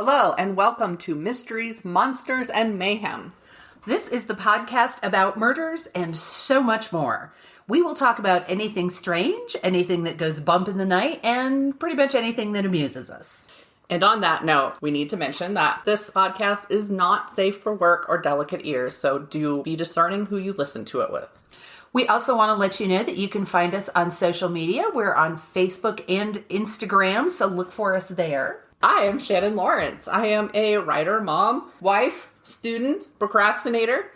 Hello, and welcome to Mysteries, Monsters, and Mayhem. This is the podcast about murders and so much more. We will talk about anything strange, anything that goes bump in the night, and pretty much anything that amuses us. And on that note, we need to mention that this podcast is not safe for work or delicate ears, so do be discerning who you listen to it with. We also want to let you know that you can find us on social media. We're on Facebook and Instagram, so look for us there. I am Shannon Lawrence. I am a writer, mom, wife, student, procrastinator,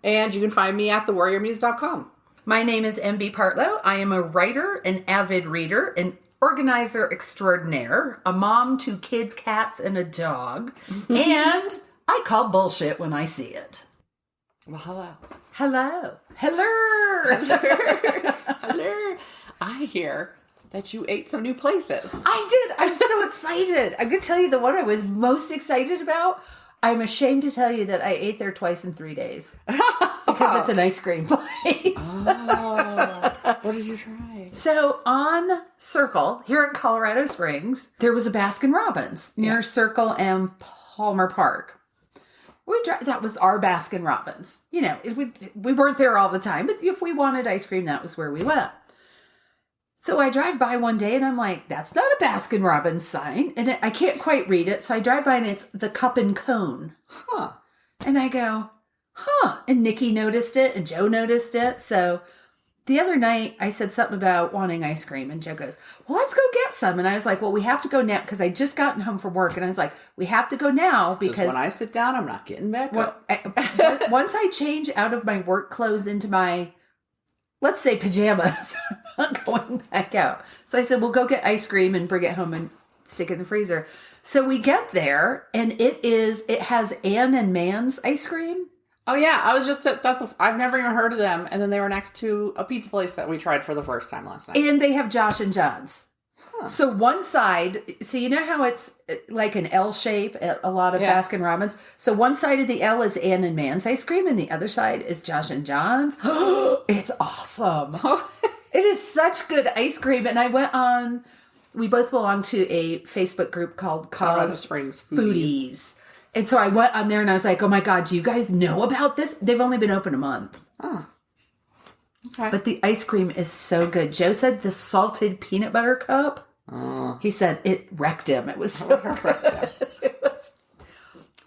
and you can find me at thewarriormuse.com. My name is MB Partlow. I am a writer, an avid reader, an organizer extraordinaire, a mom to kids, cats, and a dog, and I call bullshit when I see it. Well, hello. Hello. Hello. Hello. Hello. I hear that you ate some new places. I did. I'm so excited. I'm going to tell you the one I was most excited about. I'm ashamed to tell you that I ate there twice in 3 days. Because it's an ice cream place. Oh. What did you try? So on Circle, here in Colorado Springs, there was a Baskin Robbins near Circle and Palmer Park. That was our Baskin Robbins. You know, we weren't there all the time, but if we wanted ice cream, that was where we went. So I drive by one day and I'm like, that's not a Baskin Robbins sign. And I can't quite read it. So I drive by and it's the cup and cone. Huh. And I go, huh. And Nikki noticed it and Joe noticed it. So the other night I said something about wanting ice cream and Joe goes, well, let's go get some. And I was like, well, we have to go now because I just gotten home from work. And I was like, we have to go now because when I sit down, I'm not getting back up. Once I change out of my work clothes into my, let's say, pajamas, I'm not going back out. So I said, we'll go get ice cream and bring it home and stick it in the freezer. So we get there and it has Ann and Man's ice cream. Oh yeah, I was just I've never even heard of them. And then they were next to a pizza place that we tried for the first time last night. And they have Josh and John's. Huh. So one side, so you know how it's like an L shape at a lot of Baskin Robbins? So one side of the L is Ann and Man's ice cream and the other side is Josh and John's. It's awesome. It is such good ice cream. And we both belong to a Facebook group called Colorado Springs Foodies. And so I went on there and I was like, oh my God, do you guys know about this? They've only been open a month. Oh. Okay. But the ice cream is so good. Joe said the salted peanut butter cup. He said it wrecked him. It was so good. It was.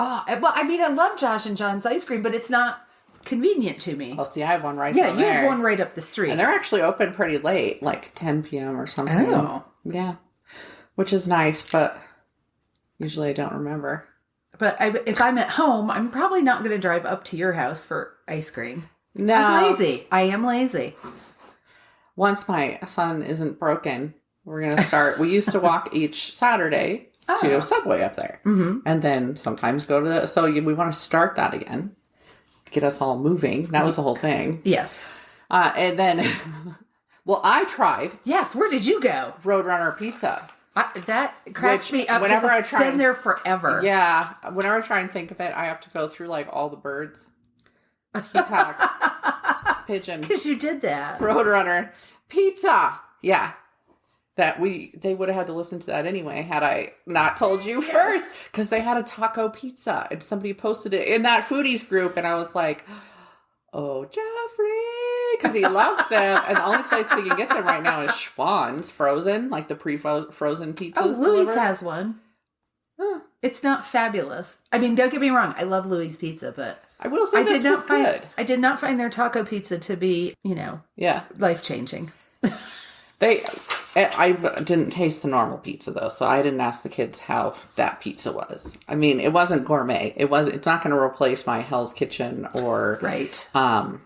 Well, I mean, I love Josh and John's ice cream, but it's not convenient to me. Oh, see, I have one right down there. Yeah, you have one right up the street. And they're actually open pretty late, like 10 p.m. or something. Oh. Yeah. Which is nice, but usually I don't remember. But if I'm at home, I'm probably not going to drive up to your house for ice cream. No. I'm lazy. I am lazy. Once my son isn't broken, we're going to start. We used to walk each Saturday to Subway up there. Mm-hmm. And then sometimes go to we want to start that again to get us all moving. That was the whole thing. Yes. And then, well, I tried. Yes. Where did you go? Roadrunner Pizza. That cracks me up. Whenever it's been there forever. Yeah. Whenever I try and think of it, I have to go through like all the birds. Peacock, pigeon. Because you did that. Roadrunner Pizza. Yeah. They would have had to listen to that anyway had I not told you first. Because they had a taco pizza and somebody posted it in that foodies group and I was like, oh, Jeffrey. Because he loves them. And the only place we can get them right now is Schwann's frozen, like the pre-frozen pizzas. Oh, Louis has one. Huh. It's not fabulous. I mean, don't get me wrong. I love Louis' pizza, but I will say good. I did not find their taco pizza to be, life-changing. I didn't taste the normal pizza though, so I didn't ask the kids how that pizza was. I mean, it wasn't gourmet. It's not going to replace my Hell's Kitchen or the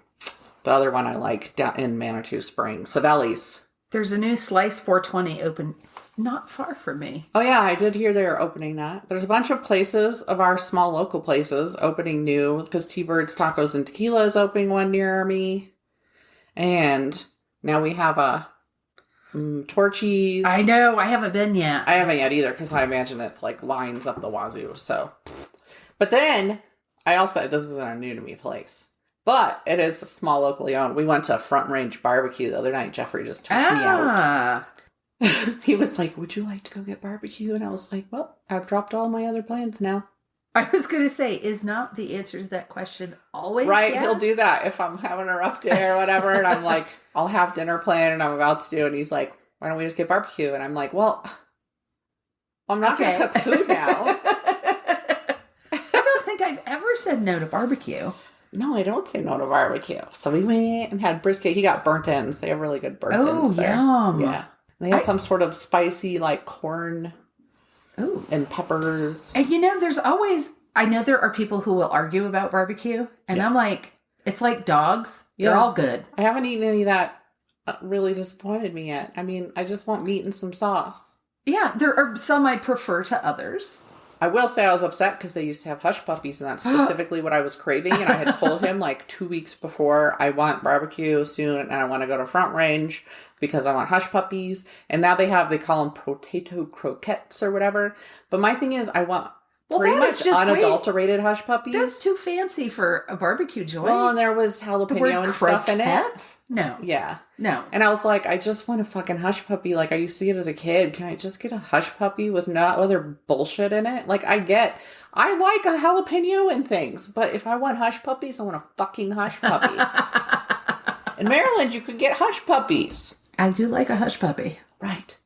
other one I like down in Manitou Springs, Savelli's. There's a new Slice 420 open not far from me. Oh yeah, I did hear they were opening that. There's a bunch of places of our small local places opening new because T-Bird's Tacos and Tequila is opening one near me. And now we have a Torchy's. I know. I haven't been yet. I haven't yet either because I imagine it's like lines up the wazoo. So, but then this isn't a new to me place, but it is small locally owned. We went to Front Range Barbecue the other night. Jeffrey just took me out. He was like, would you like to go get barbecue? And I was like, well, I've dropped all my other plans now. I was going to say, is not the answer to that question always Right, yes? he'll do that if I'm having a rough day or whatever, and I'm like, I'll have dinner planned and I'm about to do it, and he's like, why don't we just get barbecue? And I'm like, well, I'm not going to cook food now. I don't think I've ever said no to barbecue. No, I don't say no to barbecue. So we went and had brisket. He got burnt ends. They have really good burnt ends there. Yum. Yeah. They have some sort of spicy, like, corn and peppers. And there's always, I know there are people who will argue about barbecue, and I'm like, it's like dogs. They're all good. I haven't eaten any that really disappointed me yet. I mean, I just want meat and some sauce. Yeah, there are some I prefer to others. I will say I was upset because they used to have hush puppies, and that's specifically what I was craving. And I had told him like 2 weeks before, I want barbecue soon, and I want to go to Front Range because I want hush puppies. And now they call them potato croquettes or whatever. But my thing is, I want pretty much unadulterated hush puppies. That's too fancy for a barbecue joint. Well, and there was jalapeno and stuff in it. No. Yeah. No. And I was like, I just want a fucking hush puppy. Like I used to get as a kid. Can I just get a hush puppy with no other bullshit in it? Like I like a jalapeno and things, but if I want hush puppies, I want a fucking hush puppy. In Maryland, you could get hush puppies. I do like a hush puppy. Right.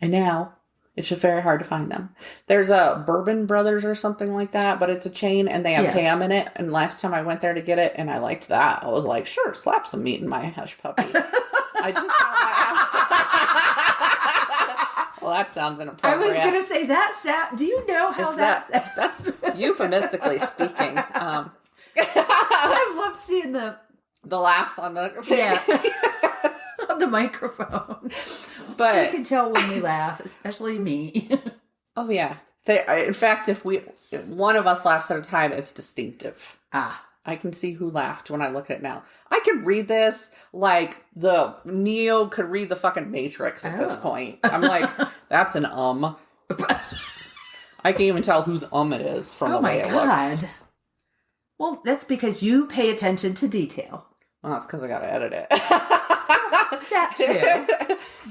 And now it's just very hard to find them. There's a Bourbon Brothers or something like that, but it's a chain and they have ham in it. And last time I went there to get it and I liked that. I was like, sure, slap some meat in my hush puppy. I just Well, that sounds inappropriate. I was going to say that. Do you know how that's euphemistically speaking. I love seeing the laughs on the on the microphone. But you can tell when we laugh, especially me. Oh yeah. In fact, if one of us laughs at a time, it's distinctive. I can see who laughed when I look at it now. I could read this like the Neo could read the fucking Matrix at this point. I'm like, that's an I can even tell whose it is from the way it looks. Well, that's because you pay attention to detail. Well, that's because I got to edit it.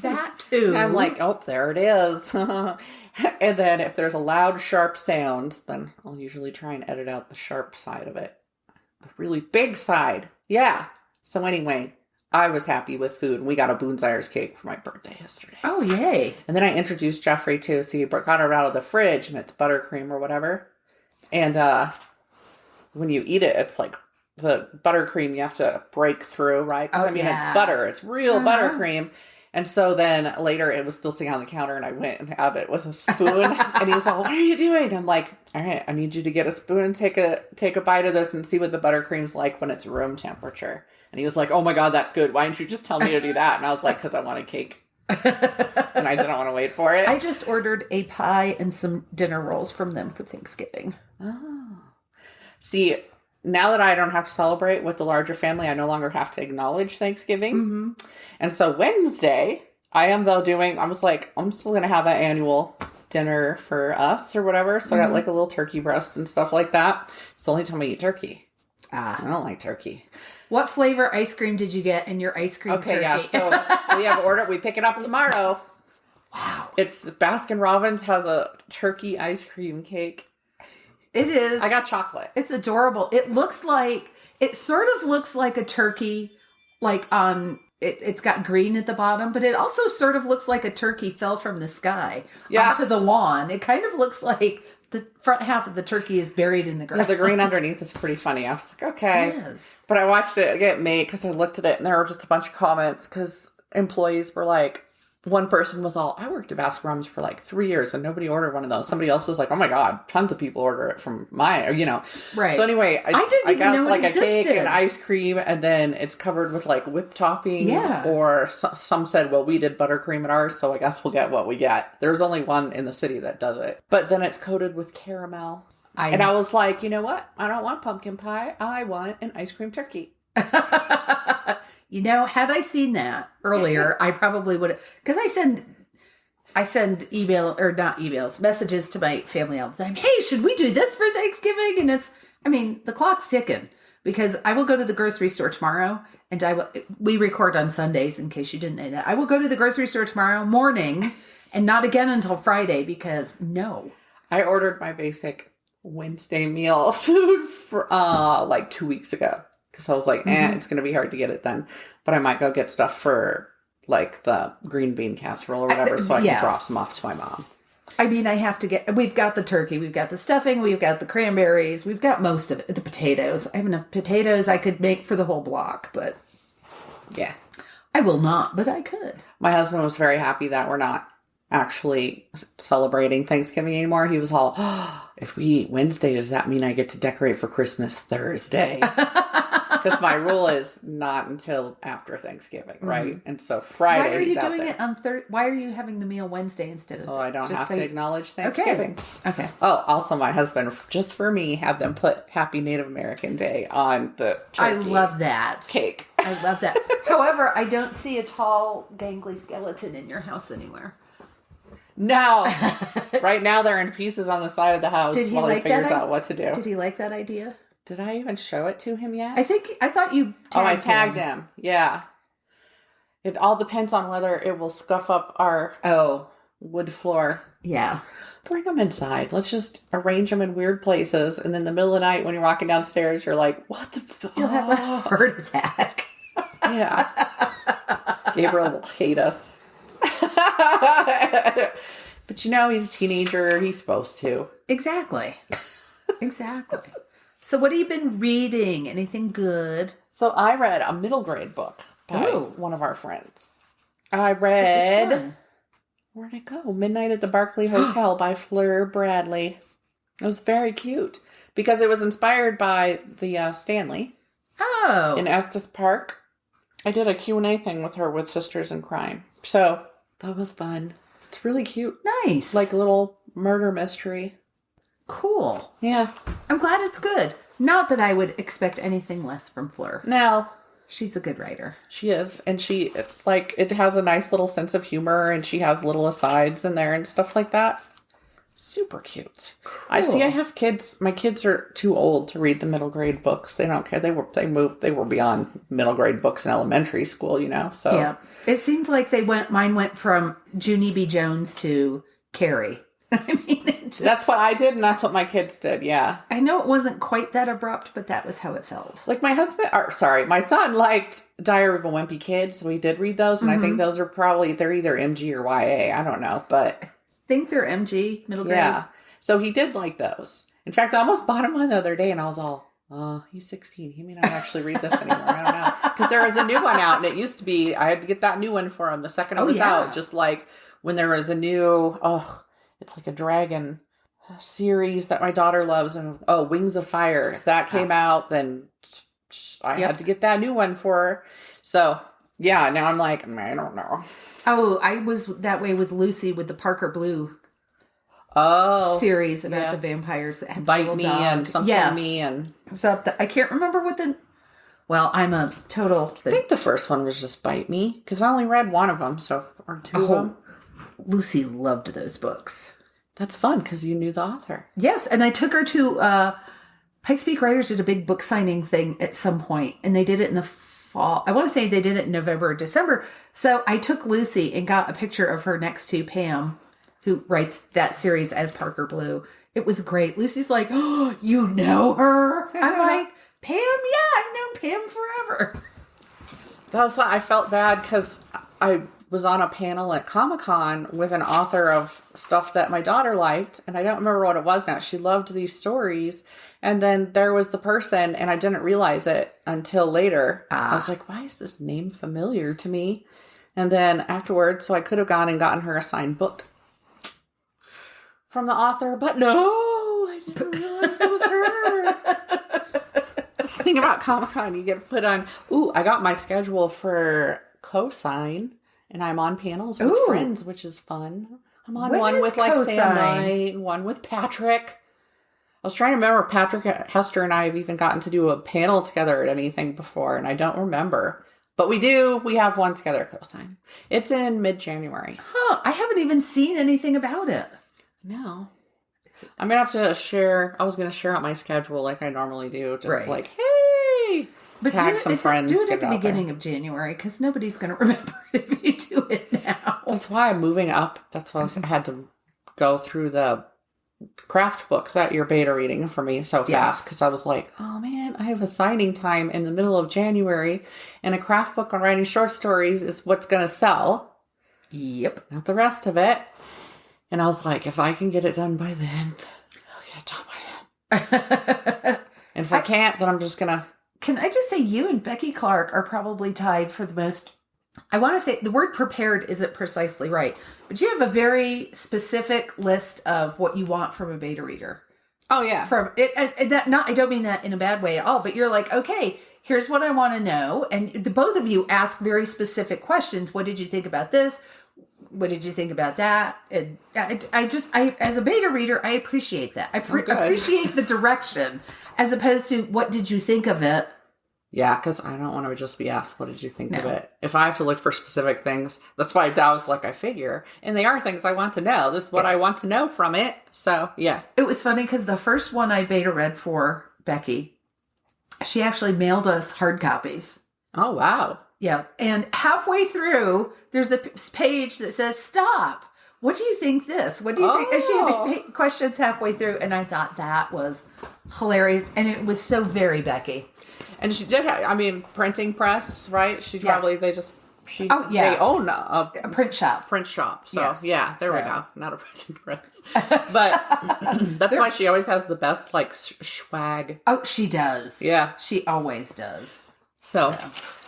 That too. And I'm like, oh, there it is. And then if there's a loud, sharp sound, then I'll usually try and edit out the sharp side of it. The really big side. Yeah. So anyway, I was happy with food. We got a Boonesire's cake for my birthday yesterday. Oh, yay. And then I introduced Jeffrey too. So he got it out of the fridge and it's buttercream or whatever. And when you eat it, it's like the buttercream you have to break through, right? Because it's butter. It's real buttercream. And so then later it was still sitting on the counter and I went and had it with a spoon. And he was like, what are you doing? I'm like, all right, I need you to get a spoon, take a bite of this and see what the buttercream's like when it's room temperature. And he was like, oh my God, that's good. Why didn't you just tell me to do that? And I was like, because I want a cake. And I didn't want to wait for it. I just ordered a pie and some dinner rolls from them for Thanksgiving. Oh. See, now that I don't have to celebrate with the larger family, I no longer have to acknowledge Thanksgiving. Mm-hmm. And so Wednesday, I was like, I'm still going to have an annual dinner for us or whatever. So I got like a little turkey breast and stuff like that. It's the only time I eat turkey. I don't like turkey. What flavor ice cream did you get in your ice cream turkey? Yeah. So we pick it up tomorrow. Wow. It's Baskin Robbins has a turkey ice cream cake. It is. I got chocolate. It's adorable. It sort of looks like a turkey, like it's got green at the bottom, but it also sort of looks like a turkey fell from the sky onto the lawn. It kind of looks like the front half of the turkey is buried in the ground. The green underneath is pretty funny. I was like, okay. Yes. But I watched it get made because I looked at it and there were just a bunch of comments because employees were like, one person was all, I worked at Baskin Robbins for like 3 years and nobody ordered one of those. Somebody else was like, oh my God, tons of people order it from mine, Right. So anyway, I got like a cake and ice cream and then it's covered with like whipped topping. Yeah. Or some said, well, we did buttercream at ours, so I guess we'll get what we get. There's only one in the city that does it. But then it's coated with caramel. And I was like, you know what? I don't want pumpkin pie. I want an ice cream turkey. Had I seen that earlier, I probably would have, because I send messages to my family all the time. Hey, should we do this for Thanksgiving? And the clock's ticking. because I will go to the grocery store tomorrow, and we record on Sundays, in case you didn't know that. I will go to the grocery store tomorrow morning and not again until Friday, because no. I ordered my basic Wednesday meal food for like 2 weeks ago, because I was like, it's going to be hard to get it then. But I might go get stuff for like the green bean casserole or whatever, so I can drop some off to my mom. I mean, we've got the turkey, we've got the stuffing, we've got the cranberries, we've got most of it. The potatoes. I have enough potatoes I could make for the whole block, but yeah. I will not, but I could. My husband was very happy that we're not actually celebrating Thanksgiving anymore. He was all, if we eat Wednesday, does that mean I get to decorate for Christmas Thursday? Because my rule is not until after Thanksgiving, right? And so Friday. Why are you doing it on Thursday? Why are you having the meal Wednesday instead of? So I don't have to acknowledge Thanksgiving. Okay. Oh, also my husband, just for me, had them put Happy Native American Day on the turkey. I love that Cake. I love that. However, I don't see a tall, gangly skeleton in your house anywhere. No. Right now they're in pieces on the side of the house while he figures out what to do. Did he like that idea? Did I even show it to him yet? I thought you tagged I tagged him. Yeah. It all depends on whether it will scuff up our wood floor. Yeah. Bring them inside. Let's just arrange them in weird places. And then in the middle of the night when you're walking downstairs, you're like, what the? You'll have a heart attack. Yeah. Gabriel will hate us. But he's a teenager. He's supposed to. Exactly. So what have you been reading? Anything good? So I read a middle grade book by one of our friends. I read, where'd it go? Midnight at the Barclay Hotel by Fleur Bradley. It was very cute because it was inspired by the Stanley. Oh. In Estes Park. I did a Q&A thing with her with Sisters in Crime. So that was fun. It's really cute. Nice. Like a little murder mystery. Cool. Yeah. I'm glad it's good. Not that I would expect anything less from Fleur. No. She's a good writer. She is. And she, it has a nice little sense of humor, and she has little asides in there and stuff like that. Super cute. Cool. I have kids. My kids are too old to read the middle grade books. They don't care. They were beyond middle grade books in elementary school, so. Yeah. It seemed like mine went from Junie B. Jones to Carrie. I mean, that's what I did, and that's what my kids did, yeah. I know it wasn't quite that abrupt, but that was how it felt. Like my son liked Diary of a Wimpy Kid, so we did read those, and I think those are they're either MG or YA, I don't know, but... I think they're MG, middle grade. Yeah, so he did like those. In fact, I almost bought him one the other day, and I was all, he's 16, he may not actually read this anymore, I don't know. Because there was a new one out, and it used to be, I had to get that new one for him the second it was out, just like when there was a new, it's like a dragon series that my daughter loves. And Wings of Fire. If that came out, then I had to get that new one for her. So, yeah, now I'm like, I don't know. Oh, I was that way with Lucy with the Parker Blue series about the vampires. Bite Me and something me. And I can't remember what I'm a total... I think the first one was just Bite Me, because I only read one of them, or two of them. Lucy loved those books. That's fun because you knew the author. Yes, and I took her to Pikes Peak Writers did a big book signing thing at some point, and they did it in the fall. I want to say they did it in November or December. So I took Lucy and got a picture of her next to Pam, who writes that series as Parker Blue. It was great. Lucy's like, "Oh, you know her?" I'm like, "Pam, yeah, I've known Pam forever." That's why I felt bad because I was on a panel at Comic-Con with an author of stuff that my daughter liked, and I don't remember what it was now. She loved these stories, and then there was the person, and I didn't realize it until later. I was like, why is this name familiar to me? And then afterwards, so I could have gone and gotten her a signed book from the author, but no, I didn't realize it was her. This thing about Comic-Con, you get put on, I got my schedule for Cosign. And I'm on panels with friends, which is fun. I'm on one with Sam Knight and one with Patrick. I was trying to remember if Patrick Hester and I have even gotten to do a panel together at anything before, and I don't remember. But we do. We have one together at Cosign. It's in mid-January. Huh. I haven't even seen anything about it. No. I'm going to have to share. I was going to share out my schedule like I normally do. Just like, hey, Maybe But tag some friends. Do it get at the out there. beginning of January because nobody's going to remember it if you do it now. That's why I'm moving up. That's why I had to go through the craft book that you're beta reading for me so fast. Because I was like, oh man, I have a signing time in the middle of January. And a craft book on writing short stories is what's going to sell. Yep. Not the rest of it. And I was like, if I can get it done by then, I'll get it done by then. And if I can't, then I'm just going to... Can I just say you and Becky Clark are probably tied for the most... I want to say the word prepared isn't precisely right, but you have a very specific list of what you want from a beta reader. Oh, yeah. From it, and that not, I don't mean that in a bad way at all, but you're like, okay, here's what I want to know. And the both of you ask very specific questions. What did you think about this? What did you think about that? And I as a beta reader, I appreciate that. I appreciate the direction as opposed to what did you think of it? Yeah, because I don't want to just be asked, what did you think of it? If I have to look for specific things, that's why it's always like I figure. And they are things I want to know. This is what I want to know from it. So, yeah. It was funny because the first one I beta read for Becky, she actually mailed us hard copies. Oh, wow. Yeah. And halfway through, there's a page that says, stop. What do you think this? What do you think? And she had questions halfway through. And I thought that was hilarious. And it was so very Becky. And she did have, I mean, printing press, right? She probably, they own a print shop. So, yeah, there we go. Not a printing press. But that's why she always has the best, like, swag. Oh, she does. Yeah. She always does. So.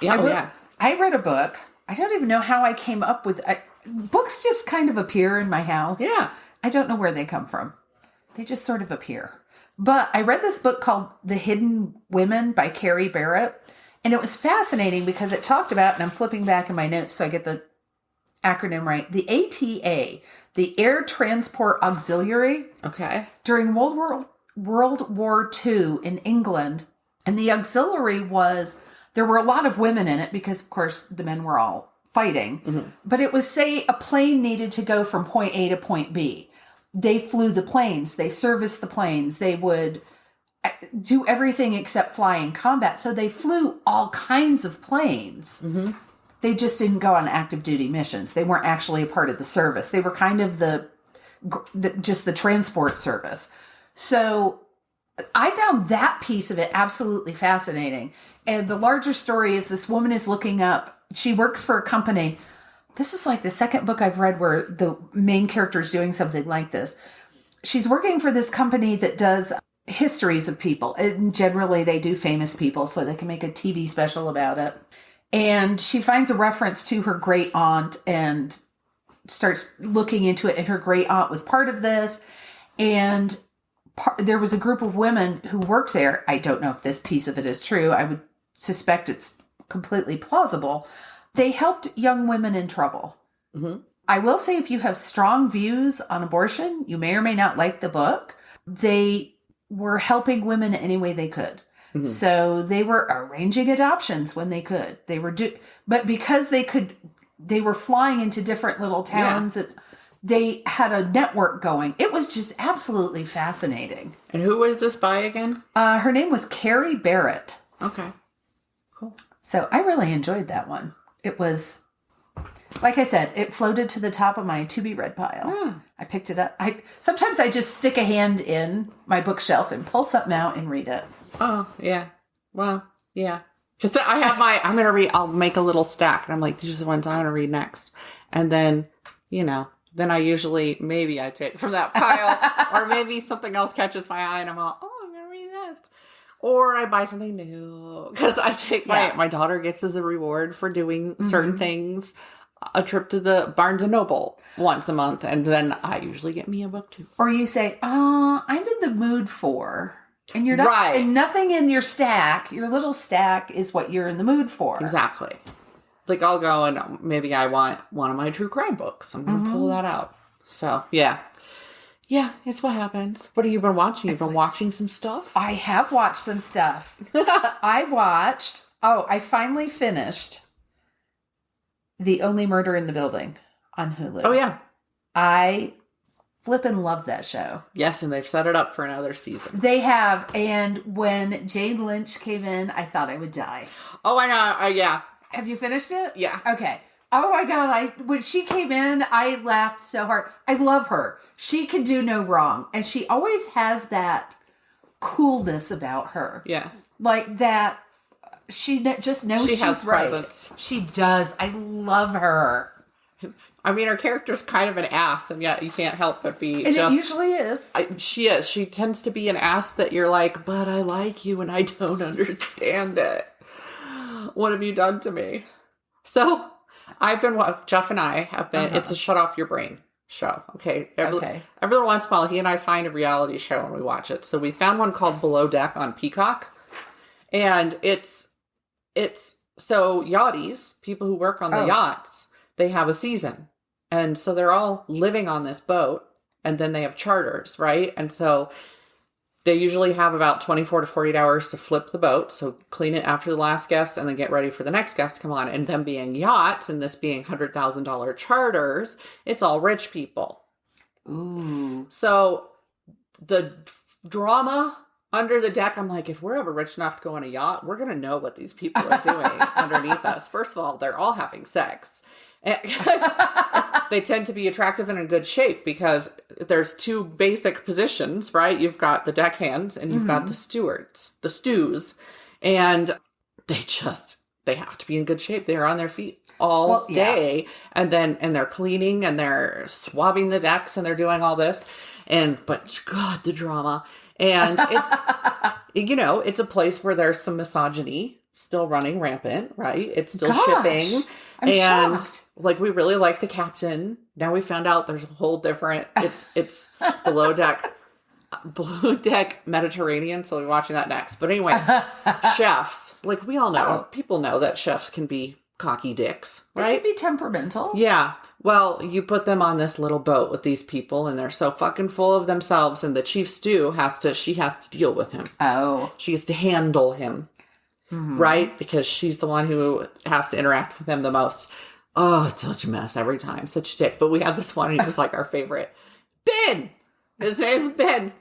Yeah. I read a book. I don't even know how I came up with books just kind of appear in my house. Yeah. I don't know where they come from. They just sort of appear. But I read this book called The Hidden Women by Carrie Barrett. And it was fascinating because it talked about, and I'm flipping back in my notes so I get the acronym right, the ATA, the Air Transport Auxiliary. Okay. During World War II in England. And the auxiliary there were a lot of women in it because, of course, the men were all fighting. Mm-hmm. But it was, say, a plane needed to go from point A to point B. They flew the planes. They serviced the planes. They would do everything except fly in combat. So they flew all kinds of planes. Mm-hmm. They just didn't go on active duty missions. They weren't actually a part of the service. They were kind of just the transport service. So I found that piece of it absolutely fascinating. And the larger story is this woman is looking up. She works for a company. This is like the second book I've read where the main character is doing something like this. She's working for this company that does histories of people. And generally they do famous people so they can make a TV special about it. And she finds a reference to her great aunt and starts looking into it. And her great aunt was part of this. And there was a group of women who worked there. I don't know if this piece of it is true. I would suspect it's completely plausible. They helped young women in trouble. Mm-hmm. I will say if you have strong views on abortion, you may or may not like the book. They were helping women any way they could. Mm-hmm. So they were arranging adoptions when they could. But because they were flying into different little towns. Yeah. They had a network going. It was just absolutely fascinating. And who was this by again? Her name was Carrie Barrett. Okay. Cool. So I really enjoyed that one. It was, like I said, it floated to the top of my to-be-read pile. Yeah. I picked it up. Sometimes I just stick a hand in my bookshelf and pull something out and read it. Oh, yeah. Well, yeah. Because I have I'll make a little stack. And I'm like, these are the ones I'm going to read next. And then, then I usually, maybe I take from that pile. Or maybe something else catches my eye and I'm all, I'm going to read this. Or I buy something new. Because I take my daughter gets as a reward for doing certain things a trip to the Barnes & Noble once a month. And then I usually get me a book too. Or you say, I'm in the mood for. And you're not, right. And nothing in your stack, your little stack is what you're in the mood for. Exactly. Like I'll go and maybe I want one of my true crime books. I'm going to pull that out. So, yeah. Yeah, it's what happens. What have you been watching? You've been watching some stuff? I have watched some stuff. I finally finished The Only Murder in the Building on Hulu. Oh, yeah. I flippin' love that show. Yes, and they've set it up for another season. They have. And when Jane Lynch came in, I thought I would die. Oh, I know. Yeah. Have you finished it? Yeah. Okay. Oh my God. When she came in, I laughed so hard. I love her. She can do no wrong. And she always has that coolness about her. Yeah. Like that. She just knows she she's has right. presence. She does. I love her. I mean, her character's kind of an ass, and yet you can't help but be And just... it usually is. She is. She tends to be an ass that you're like, but I like you and I don't understand it. What have you done to me? So, Jeff and I have been, it's a shut off your brain show. Okay. Every once in a while, he and I find a reality show and we watch it. So we found one called Below Deck on Peacock. And it's so yachties, people who work on the yachts, they have a season. And so they're all living on this boat and then they have charters, right? And so they usually have about 24 to 48 hours to flip the boat. So clean it after the last guest and then get ready for the next guest to come on. And them being yachts and this being $100,000 charters, it's all rich people. Ooh. So the drama under the deck, I'm like, if we're ever rich enough to go on a yacht, we're going to know what these people are doing underneath us. First of all, they're all having sex. They tend to be attractive and in good shape because there's two basic positions, right? You've got the deckhands and you've got the stewards, the stews. And they have to be in good shape. They're on their feet all day. And they're cleaning and they're swabbing the decks and they're doing all this. But God, the drama. And it's, it's a place where there's some misogyny still running rampant, right? It's still shipping. I'm shocked. Like, we really like the captain. Now we found out there's a whole different, it's below deck Mediterranean. So we're watching that next. But anyway, chefs, like we all know, people know that chefs can be cocky dicks, right? They can be temperamental. Yeah. Well, you put them on this little boat with these people and they're so fucking full of themselves and the chief stew has to deal with him. Oh. She has to handle him. Mm-hmm. Right? Because she's the one who has to interact with him the most. Oh, it's such a mess every time. Such a dick. But we had this one and he was like our favorite. Ben! His name's Ben.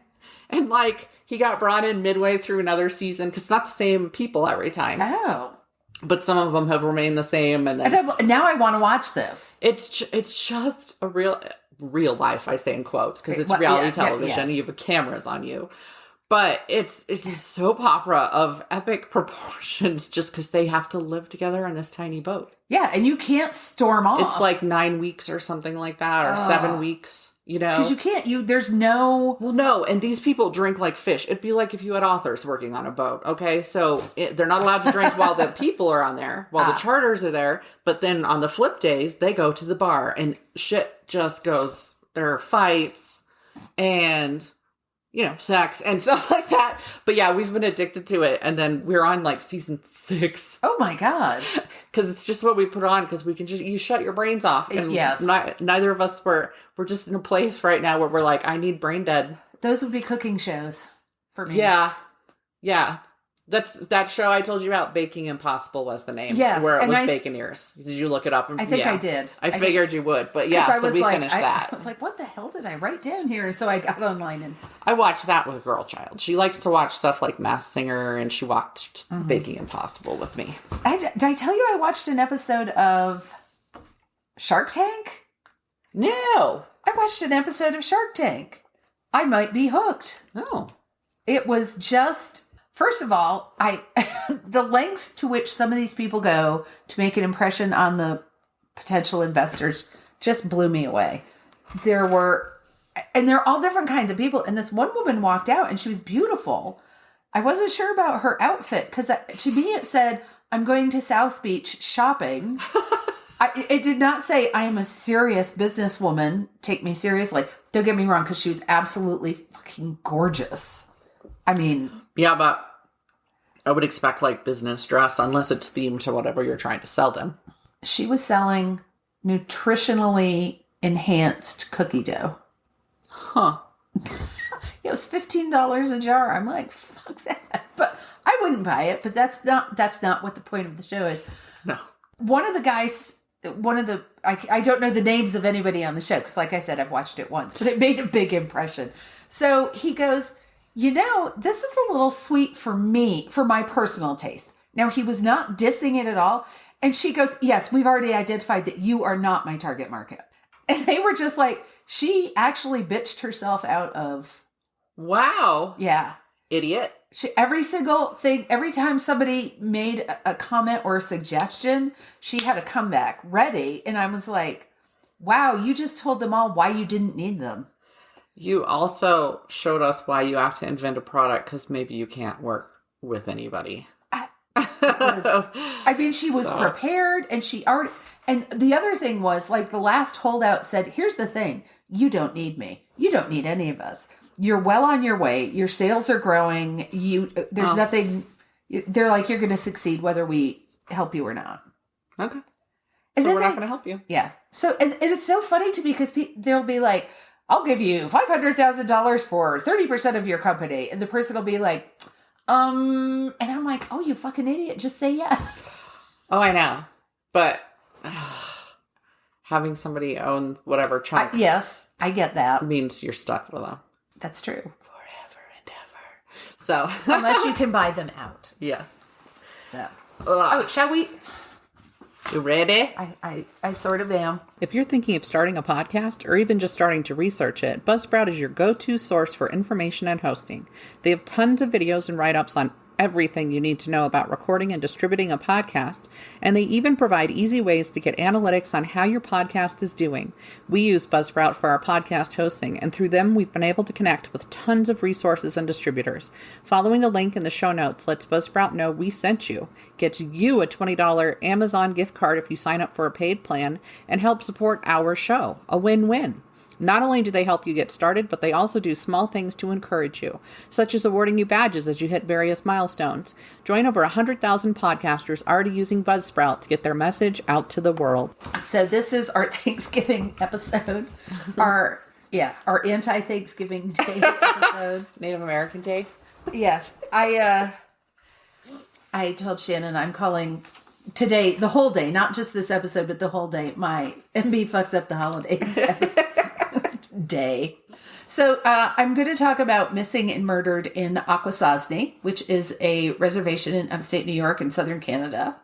And like, he got brought in midway through another season because it's not the same people every time. Oh. But some of them have remained the same. And then now I want to watch this. It's just a real life, I say in quotes, because it's reality television. Yes. You have cameras on you. But it's a soap opera of epic proportions just because they have to live together in this tiny boat. Yeah, and you can't storm off. It's like 9 weeks or something like that, or 7 weeks, Because you can't, there's no... Well, no, and these people drink like fish. It'd be like if you had authors working on a boat, okay? So they're not allowed to drink while the people are on there, while the charters are there. But then on the flip days, they go to the bar and shit just goes... There are fights and... sex and stuff like that. But yeah, we've been addicted to it. And then we're on like season 6. Oh my God. Because it's just what we put on because we can you shut your brains off. And yes. Neither of us we're just in a place right now where we're like, I need brain dead. Those would be cooking shows for me. Yeah. Yeah. That's that show I told you about, Baking Impossible was the name. Yes. Where it was bacon ears. Did you look it up? I think I did. I figured you would. But yeah, so we finished that. I was like, what the hell did I write down here? So I got online and... I watched that with Girl Child. She likes to watch stuff like Masked Singer and she watched Baking Impossible with me. Did I tell you I watched an episode of Shark Tank? No. I watched an episode of Shark Tank. I might be hooked. Oh. It was just... First of all, the lengths to which some of these people go to make an impression on the potential investors just blew me away. They're all different kinds of people. And this one woman walked out and she was beautiful. I wasn't sure about her outfit because to me it said, I'm going to South Beach shopping. It did not say I am a serious businesswoman. Take me seriously. Don't get me wrong, because she was absolutely fucking gorgeous. I mean... Yeah, but I would expect like business dress unless it's themed to whatever you're trying to sell them. She was selling nutritionally enhanced cookie dough. Huh. It was $15 a jar. I'm like, fuck that. But I wouldn't buy it, but that's not what the point of the show is. No. One of the I don't know the names of anybody on the show because, like I said, I've watched it once, but it made a big impression. So he goes, this is a little sweet for me, for my personal taste. Now, he was not dissing it at all. And she goes, yes, we've already identified that you are not my target market. And they were just like, she actually bitched herself out of. Wow. Yeah. Idiot. Every single thing, every time somebody made a comment or a suggestion, she had a comeback ready. And I was like, wow, you just told them all why you didn't need them. You also showed us why you have to invent a product because maybe you can't work with anybody. She was prepared and she already, and the other thing was like the last holdout said, here's the thing, you don't need me. You don't need any of us. You're well on your way. Your sales are growing. There's nothing, they're like, you're going to succeed whether we help you or not. Okay. And so we're not going to help you. Yeah. So, and it's so funny to me because they'll be like, I'll give you $500,000 for 30% of your company. And the person will be like, and I'm like, oh, you fucking idiot. Just say yes. Oh, I know. But having somebody own whatever chunk. Yes, I get that. Means you're stuck with them. That's true. Forever and ever. So. Unless you can buy them out. Yes. So. Oh, shall we? You ready? I sort of am. If you're thinking of starting a podcast or even just starting to research it, Buzzsprout is your go-to source for information and hosting. They have tons of videos and write-ups on everything you need to know about recording and distributing a podcast, and they even provide easy ways to get analytics on how your podcast is doing. We use Buzzsprout for our podcast hosting, and through them, we've been able to connect with tons of resources and distributors. Following a link in the show notes lets Buzzsprout know we sent you, gets you a $20 Amazon gift card if you sign up for a paid plan, and helps support our show. A win-win. Not only do they help you get started, but they also do small things to encourage you, such as awarding you badges as you hit various milestones. Join over 100,000 podcasters already using Buzzsprout to get their message out to the world. So this is our Thanksgiving episode. Our anti-Thanksgiving Day episode. Native American Day? Yes. I told Shannon I'm calling today, the whole day, not just this episode, but the whole day, my MB fucks up the holidays episode. Day. So I'm going to talk about missing and murdered in Akwesasne, which is a reservation in upstate New York and southern Canada.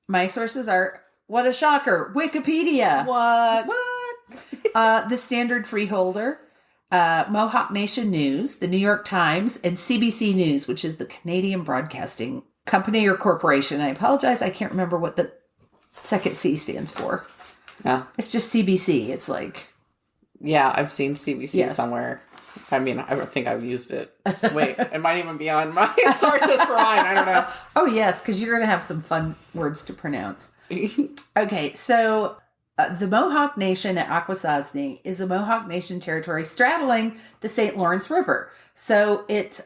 My sources are, what a shocker, Wikipedia. What? The Standard Freeholder, Mohawk Nation News, the New York Times, and CBC News, which is the Canadian Broadcasting Company or Corporation. I apologize, I can't remember what the second C stands for. Yeah. It's just CBC. It's like... Yeah, I've seen CBC somewhere. I mean, I don't think I've used it. Wait, it might even be on my sources for mine. I don't know. Oh, yes, because you're going to have some fun words to pronounce. Okay, so the Mohawk Nation at Akwesasne is a Mohawk Nation territory straddling the St. Lawrence River. So it's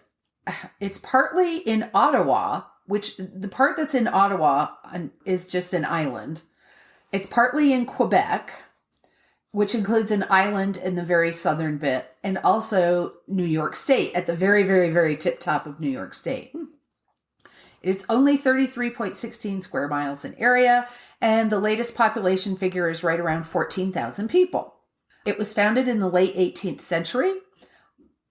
partly in Ottawa, which the part that's in Ottawa is just an island. It's partly in Quebec, which includes an island in the very southern bit, and also New York State at the very, very, very tip top of New York State. It's only 33.16 square miles in area, and the latest population figure is right around 14,000 people. It was founded in the late 18th century.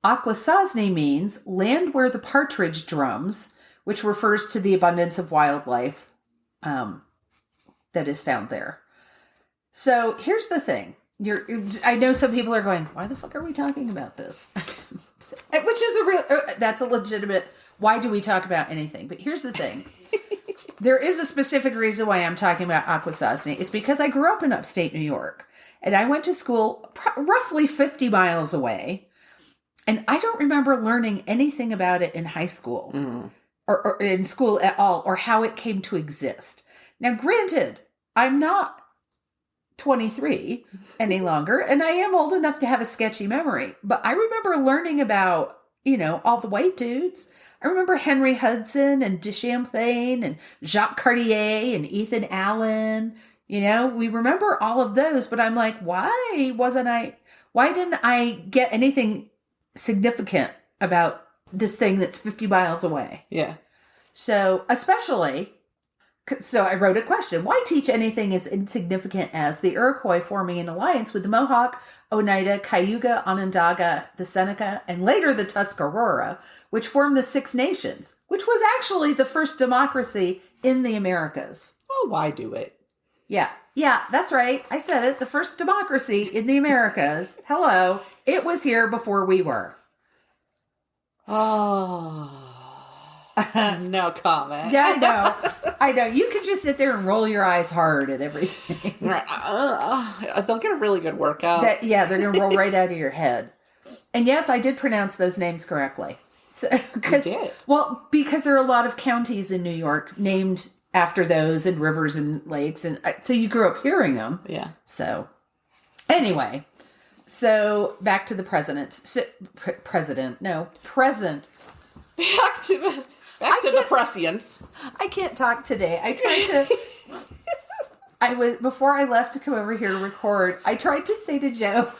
Akwesasne means land where the partridge drums, which refers to the abundance of wildlife that is found there. So here's the thing. I know some people are going, why the fuck are we talking about this? Which is that's a legitimate, why do we talk about anything? But here's the thing. There is a specific reason why I'm talking about Akwesasne. It's because I grew up in upstate New York and I went to school roughly 50 miles away. And I don't remember learning anything about it in high school or in school at all, or how it came to exist. Now, granted, I'm not 23 any longer, and I am old enough to have a sketchy memory, but I remember learning about, all the white dudes. I remember Henry Hudson and de Champlain and Jacques Cartier and Ethan Allen. We remember all of those, but I'm like, why didn't I get anything significant about this thing that's 50 miles away? Yeah. So, especially So I wrote a question. Why teach anything as insignificant as the Iroquois forming an alliance with the Mohawk, Oneida, Cayuga, Onondaga, the Seneca, and later the Tuscarora, which formed the Six Nations, which was actually the first democracy in the Americas? Oh, why do it? Yeah, that's right. I said it. The first democracy in the Americas. Hello. It was here before we were. Oh. No comment. Yeah, I know. You could just sit there and roll your eyes hard at everything. They'll get a really good workout. They're going to roll right out of your head. And yes, I did pronounce those names correctly. So, You did? Well, because there are a lot of counties in New York named after those, and rivers and lakes. And so you grew up hearing them. Yeah. So anyway, so back to the present. Back to the prescience. I can't talk today. I tried to. Before I left to come over here to record, I tried to say to Joe,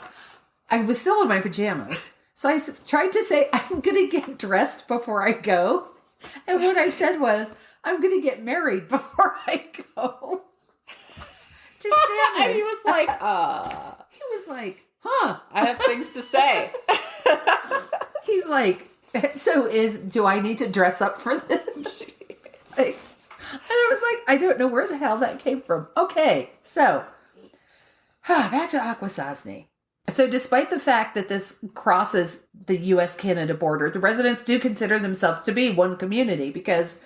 I was still in my pajamas. So I tried to say, I'm going to get dressed before I go. And what I said was, I'm going to get married before I go. To Shannon. And he was like, He was like, huh. I have things to say. He's like, so do I need to dress up for this? And I was like, I don't know where the hell that came from. Okay, so back to Akwesasne. So despite the fact that this crosses the U.S.-Canada border, the residents do consider themselves to be one community because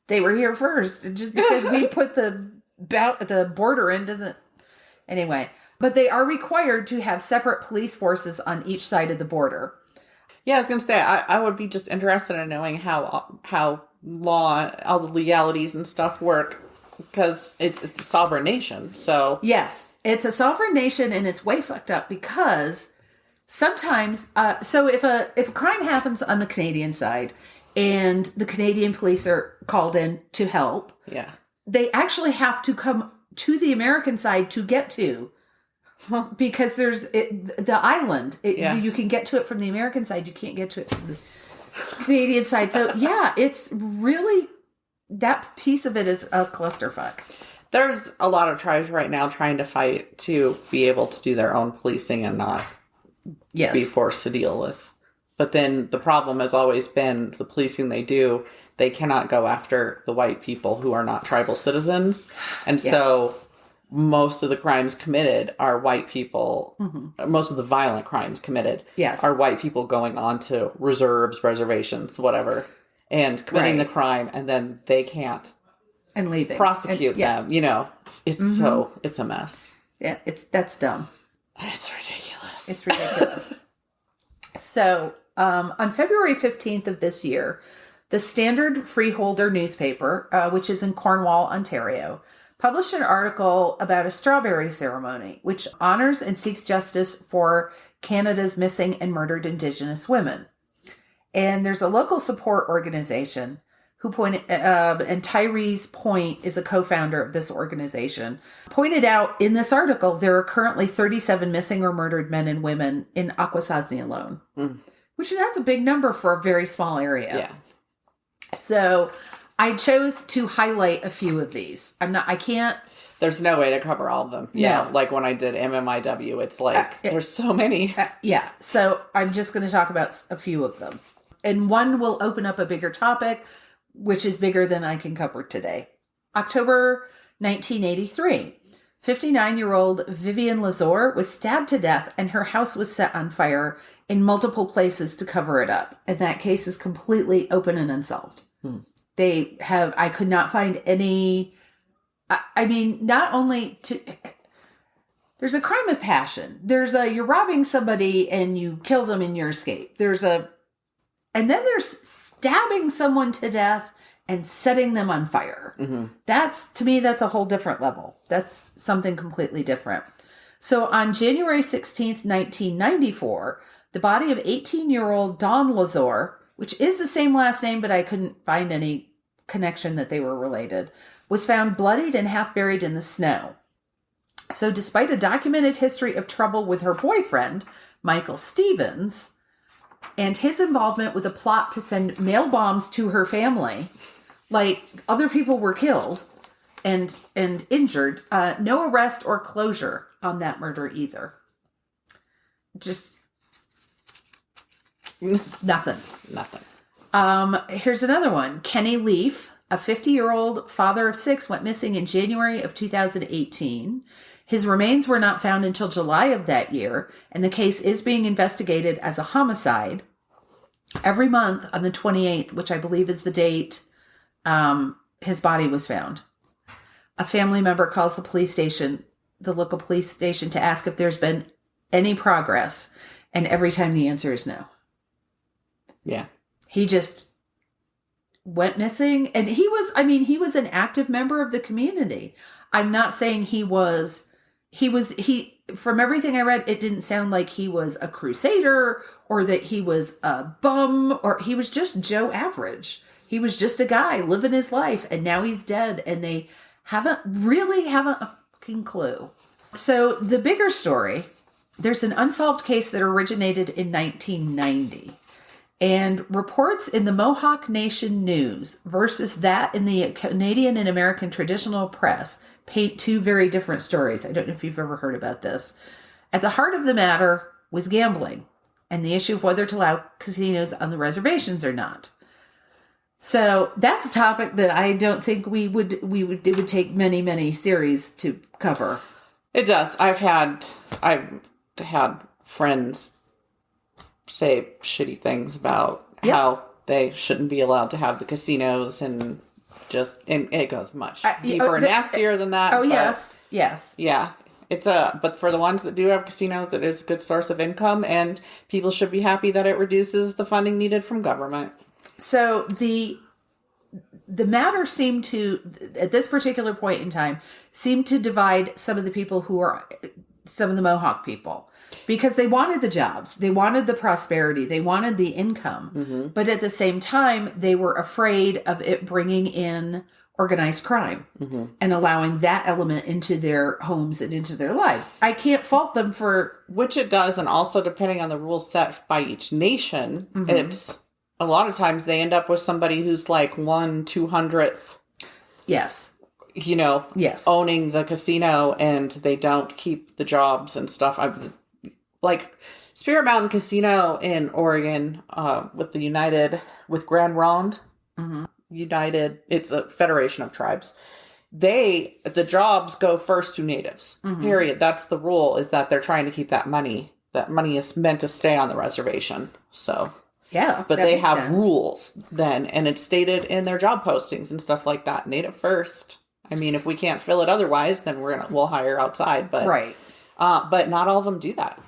they were here first. Just because we put the border in doesn't... Anyway, but they are required to have separate police forces on each side of the border. Yeah, I was going to say, I would be just interested in knowing how law, all the legalities and stuff work, because it's a sovereign nation, so... Yes, it's a sovereign nation, and it's way fucked up, because sometimes... so if a crime happens on the Canadian side, and the Canadian police are called in to help, yeah, they actually have to come to the American side to get to... Because there's the island. You can get to it from the American side. You can't get to it from the Canadian side. So, yeah, it's really... That piece of it is a clusterfuck. There's a lot of tribes right now trying to fight to be able to do their own policing and not be forced to deal with. But then the problem has always been the policing they do, they cannot go after the white people who are not tribal citizens. And so... most of the crimes committed are white people. Mm-hmm. Most of the violent crimes committed are white people going on to reservations, whatever, and committing the crime, and then they can't and leaving prosecute them. You know, it's a mess. Yeah, that's dumb. It's ridiculous. It's ridiculous. So, on February 15th of this year, the Standard Freeholder newspaper, which is in Cornwall, Ontario, published an article about a strawberry ceremony, which honors and seeks justice for Canada's missing and murdered Indigenous women. And there's a local support organization who and Tyrese Point is a co-founder of this organization, pointed out in this article there are currently 37 missing or murdered men and women in Akwesasne alone, which that's a big number for a very small area. Yeah. So... I chose to highlight a few of these. I can't... There's no way to cover all of them. Yeah. Like when I did MMIW, it's like, there's so many. Yeah. So I'm just going to talk about a few of them. And one will open up a bigger topic, which is bigger than I can cover today. October 1983. 59-year-old Vivian Lazor was stabbed to death and her house was set on fire in multiple places to cover it up. And that case is completely open and unsolved. I could not find any, not only there's a crime of passion. You're robbing somebody and you kill them in your escape. And then there's stabbing someone to death and setting them on fire. Mm-hmm. To me, that's a whole different level. That's something completely different. So on January 16th, 1994, the body of 18-year-old Dawn Lazor, which is the same last name, but I couldn't find any connection that they were related, was found bloodied and half buried in the snow. So despite a documented history of trouble with her boyfriend, Michael Stevens, and his involvement with a plot to send mail bombs to her family, like other people were killed, and injured. No arrest or closure on that murder either. Just nothing. Here's another one. Kenny Leaf, a 50-year-old father of 6, went missing in January of 2018. His remains were not found until July of that year, and the case is being investigated as a homicide. Every month on the 28th, which I believe is the date, his body was found. A family member calls the local police station, to ask if there's been any progress, and every time the answer is no. Yeah. He just went missing, and he was an active member of the community. I'm not saying he from everything I read, it didn't sound like he was a crusader or that he was a bum, or he was just Joe Average. He was just a guy living his life, and now he's dead, and they haven't a fucking clue. So the bigger story, there's an unsolved case that originated in 1990. And reports in the Mohawk Nation News versus that in the Canadian and American traditional press paint two very different stories. I don't know if you've ever heard about this. At the heart of the matter was gambling and the issue of whether to allow casinos on the reservations or not. So that's a topic that I don't think it would take many series to cover. It does. I've had friends say shitty things about how they shouldn't be allowed to have the casinos, and it goes much deeper and nastier than that. Oh, yes. Yeah. But for the ones that do have casinos, it is a good source of income, and people should be happy that it reduces the funding needed from government. So the matter seemed to, at this particular point in time, seemed to divide some of the people who are some of the Mohawk people, because they wanted the jobs, they wanted the prosperity, they wanted the income, mm-hmm. but at the same time, they were afraid of it bringing in organized crime mm-hmm. and allowing that element into their homes and into their lives. I can't fault them for... Which it does, and also depending on the rules set by each nation, mm-hmm. it's... A lot of times they end up with somebody who's like 1/200th. Yes. Yes. Owning the casino, and they don't keep the jobs and stuff. Like Spirit Mountain Casino in Oregon, with Grand Ronde mm-hmm. United. It's a federation of tribes. The jobs go first to natives. Mm-hmm. Period. That's the rule. Is that they're trying to keep that money. That money is meant to stay on the reservation. So. Yeah, but they have rules then, and it's stated in their job postings and stuff like that. Native first. I mean, if we can't fill it otherwise, then we'll hire outside. But right. But not all of them do that.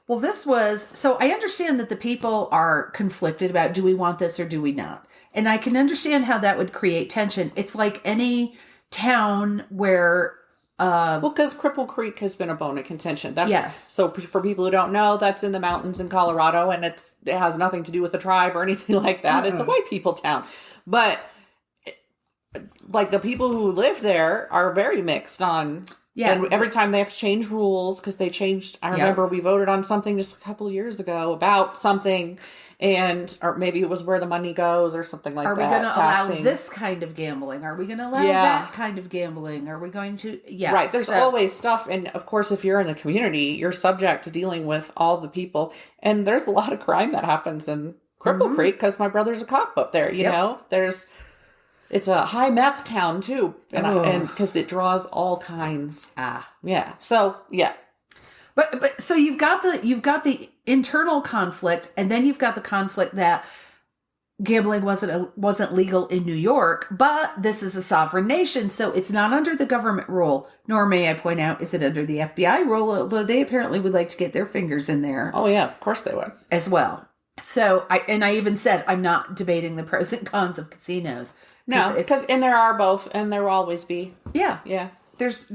Well, so I understand that the people are conflicted about, do we want this or do we not? And I can understand how that would create tension. It's like any town where... because Cripple Creek has been a bone of contention. Yes. So for people who don't know, that's in the mountains in Colorado, and it has nothing to do with the tribe or anything like that. Mm-hmm. It's a white people town. But like the people who live there are very mixed on... Yeah. And every time they have to change rules because they changed... I remember we voted on something just a couple of years ago about something... or maybe it was where the money goes or something like that. Are we going to allow this kind of gambling? Are we going to allow that kind of gambling? Are we going to... Yeah. Right. There's always stuff. And of course, if you're in the community, you're subject to dealing with all the people. And there's a lot of crime that happens in Cripple mm-hmm. Creek because my brother's a cop up there. You know, it's a high meth town too. And because it draws all kinds. Yeah. So, yeah. But so you've got the internal conflict, and then you've got the conflict that gambling wasn't legal in New York, but this is a sovereign nation, so it's not under the government rule, nor may I point out, is it under the FBI rule, although they apparently would like to get their fingers in there. Oh yeah, of course they would. As well. So I even said I'm not debating the pros and cons of casinos. No, and there are both, and there will always be. Yeah. Yeah. There's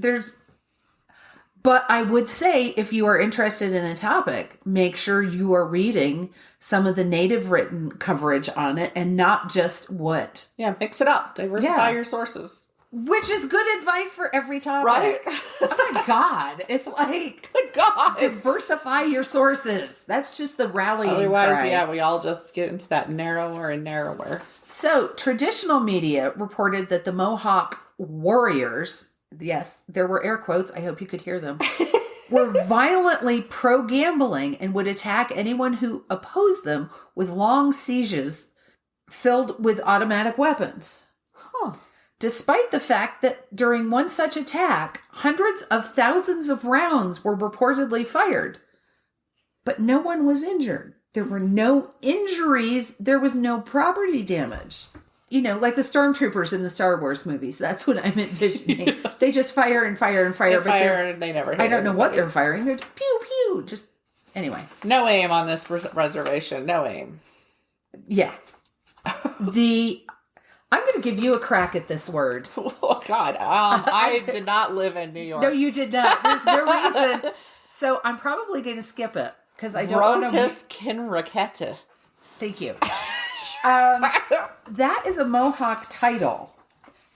But I would say, if you are interested in the topic, make sure you are reading some of the native written coverage on it and not just what. Yeah, mix it up. Diversify your sources. Which is good advice for every topic. Right? Oh my God. It's like, Good God. diversify your sources. That's just the rallying Otherwise, cry. yeah, we all just get into that narrower and narrower. So, traditional media reported that the Mohawk warriors, yes, there were air quotes, I hope you could hear them, were violently pro-gambling and would attack anyone who opposed them with long sieges filled with automatic weapons. Huh. Despite the fact that during one such attack, hundreds of thousands of rounds were reportedly fired. But no one was injured. There were no injuries. There was no property damage. You know, like the stormtroopers in the Star Wars movies. That's what I'm envisioning. They just fire and fire and fire. They never hit I don't know what anybody. they're firing. They're just pew, pew. Just, anyway. No aim on this reservation. No aim. Yeah. I'm going to give you a crack at this word. Oh, God. I did not live in New York. No, you did not. There's no reason. So I'm probably going to skip it because I don't want to. Rotus Kinrakete. Thank you. That is a Mohawk title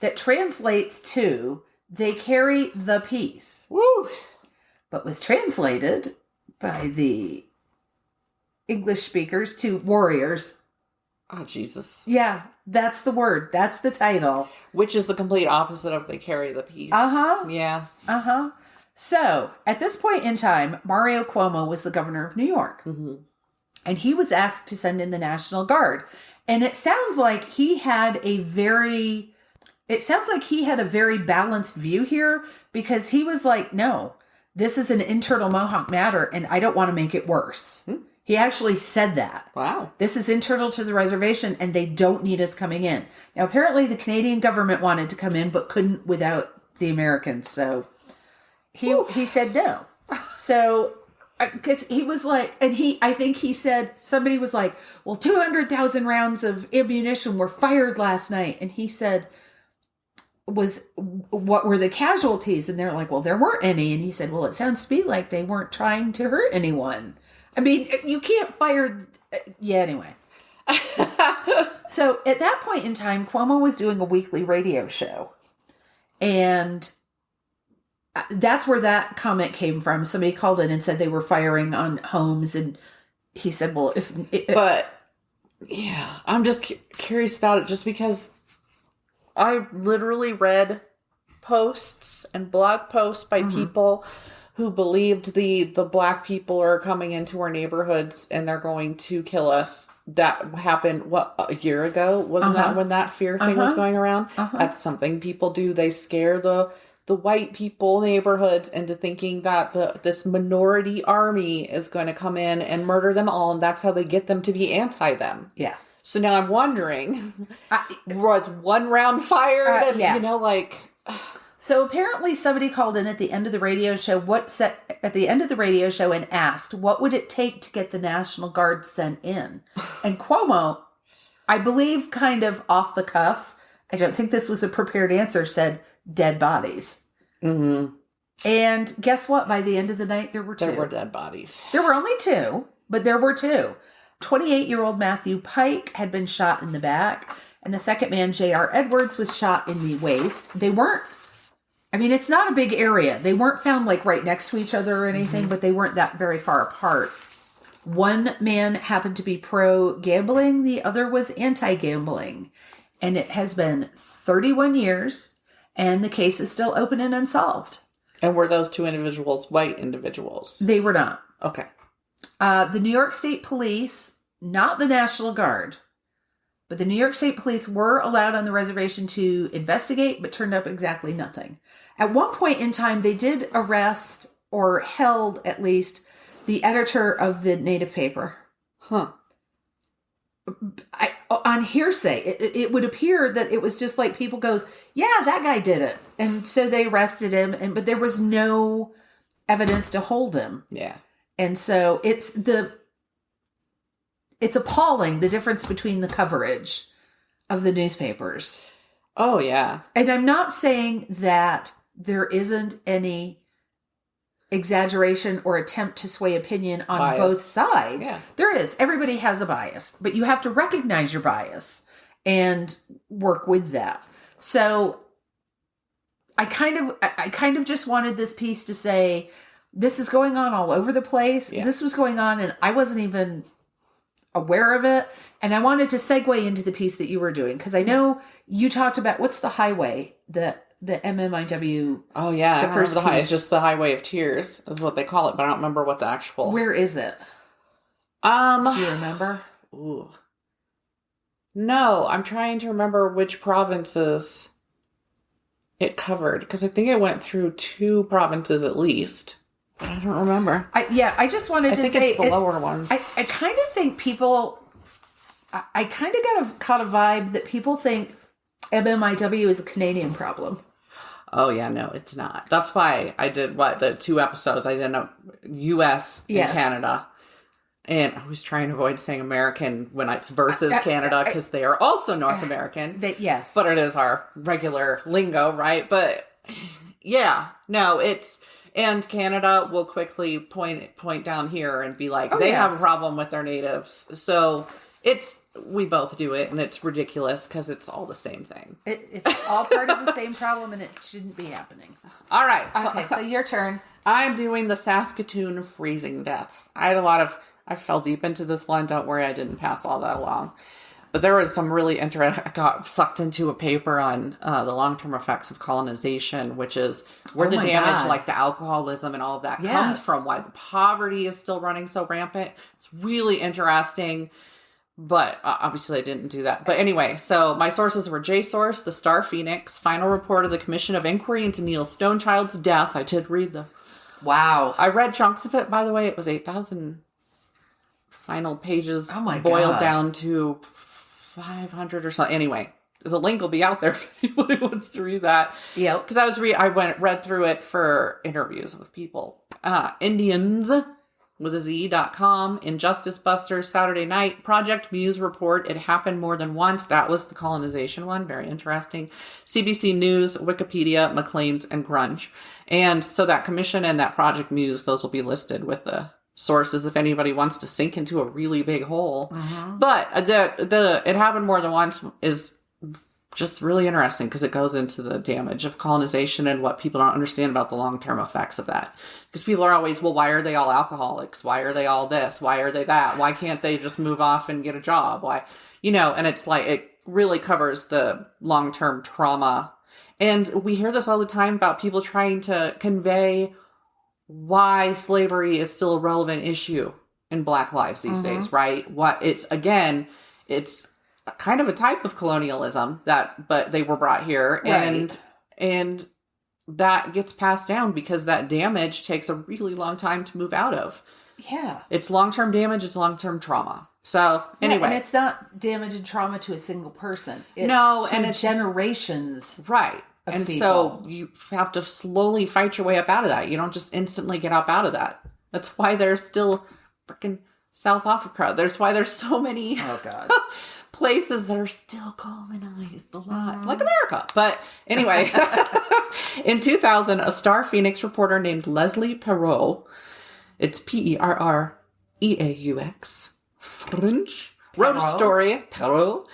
that translates to "they carry the peace," Woo! but was translated by the English speakers to warriors. Oh, Jesus. Yeah, that's the word. That's the title. Which is the complete opposite of they carry the peace. Uh-huh. Yeah. Uh-huh. So, at this point in time, Mario Cuomo was the governor of New York. Mm-hmm. And he was asked to send in the National Guard. And it sounds like he had a very balanced view here, because he was like, no, this is an internal Mohawk matter and I don't want to make it worse. He actually said that. Wow. This is internal to the reservation and they don't need us coming in. Now, apparently the Canadian government wanted to come in, but couldn't without the Americans. So he said no. So, because he was like, I think he said, somebody was like, well, 200,000 rounds of ammunition were fired last night. And he said, what were the casualties? And they're like, well, there weren't any. And he said, well, it sounds to me like they weren't trying to hurt anyone. I mean, you can't fire. Yeah, anyway. So at that point in time, Cuomo was doing a weekly radio show. And that's where that comment came from. Somebody called in and said they were firing on homes. And he said, well, But, yeah, I'm just curious about it just because I literally read posts and blog posts by people who believed the black people are coming into our neighborhoods and they're going to kill us. That happened, a year ago? Wasn't that when that fear thing was going around? That's something people do. They scare the white people neighborhoods into thinking that this minority army is going to come in and murder them all, and that's how they get them to be anti them. Yeah. So now I'm wondering, was one round fired? Yeah. So apparently somebody called in at the end of the radio show and asked, what would it take to get the National Guard sent in? And Cuomo, I believe kind of off the cuff, I don't think this was a prepared answer, said dead bodies. Mm-hmm. And guess what? By the end of the night, there were two. There were dead bodies. There were only two, but there were two. 28-year-old Matthew Pike had been shot in the back, and the second man, J.R. Edwards, was shot in the waist. They weren't, it's not a big area. They weren't found like right next to each other or anything, but they weren't that very far apart. One man happened to be pro-gambling. The other was anti-gambling. And it has been 31 years, and the case is still open and unsolved. And were those two individuals white individuals? They were not. Okay. The New York State Police, not the National Guard, but the New York State Police were allowed on the reservation to investigate, but turned up exactly nothing. At one point in time, they did arrest, or held at least, the editor of the native paper. Huh. On hearsay, it would appear that it was just like people goes, yeah, that guy did it. And so they arrested him, but there was no evidence to hold him. Yeah. And so it's appalling, the difference between the coverage of the newspapers. Oh, yeah. And I'm not saying that there isn't any exaggeration or attempt to sway opinion on bias. Both sides. Yeah. There is. Everybody has a bias, but you have to recognize your bias and work with that. So I kind of just wanted this piece to say, this is going on all over the place. Yeah. This was going on and I wasn't even aware of it. And I wanted to segue into the piece that you were doing, because I know you talked about, what's the highway, the MMIW. Oh yeah, the first the high. It's piece. just the Highway of Tears is what they call it, but I don't remember what the actual. Where is it? Do Do you remember? Ooh. No, I'm trying to remember which provinces it covered, because I think it went through 2 provinces at least. But I don't remember. I just wanted to think say it's the lower ones. I kind of think people. I kind of caught a vibe that people think MMIW is a Canadian problem. Oh yeah, no, it's not. That's why I did the 2 episodes. I did U.S. and Canada. And I was trying to avoid saying American when it's versus Canada, because they are also North American. Yes. But it is our regular lingo, right? But yeah, no, it's... And Canada will quickly point down here and be like, they have a problem with their natives. So we both do it, and it's ridiculous because it's all the same thing. It's all part of the same problem, and it shouldn't be happening. All right. Okay, so your turn. I'm doing the Saskatoon Freezing Deaths. I fell deep into this one. Don't worry, I didn't pass all that along. But there was some really interesting... I got sucked into a paper on the long-term effects of colonization, which is where the damage, God. like the alcoholism and all of that comes from, why the poverty is still running so rampant. It's really interesting. But obviously I didn't do that. But anyway, so my sources were JSource, the Star Phoenix, final report of the Commission of Inquiry into Neil Stonechild's death. I did read the... Wow. I read chunks of it, by the way. It was 8,000 final pages. Oh my boiled God. down to 500 or something. Anyway, the link will be out there if anybody wants to read that. Yeah. Because I read through it for interviews with people. Indians with a Z.com, Injustice Busters, Saturday Night, Project Muse Report, It Happened More Than Once. That was the colonization one. Very interesting. CBC News, Wikipedia, Maclean's, and Grunge. And so that commission and that Project Muse, those will be listed with the sources if anybody wants to sink into a really big hole. Mm-hmm. But the It Happened More Than Once is just really interesting because it goes into the damage of colonization and what people don't understand about the long-term effects of that. Because people are always, well, why are they all alcoholics? Why are they all this? Why are they that? Why can't they just move off and get a job? Why, and it's like, it really covers the long-term trauma. And we hear this all the time about people trying to convey why slavery is still a relevant issue in Black lives these days, right? It's kind of a type of colonialism but they were brought here, right. and that gets passed down because that damage takes a really long time to move out of. Yeah. It's long-term damage. It's long-term trauma. So anyway. Yeah, and it's not damage and trauma to a single person. It's generations. Right. And people. So you have to slowly fight your way up out of that. You don't just instantly get up out of that. That's why there's still freaking South Africa. That's why there's so many places that are still colonized a lot, like America. But anyway, in 2000, a Star Phoenix reporter named Leslie Peril, it's Perreaux, French, wrote a story, Peril,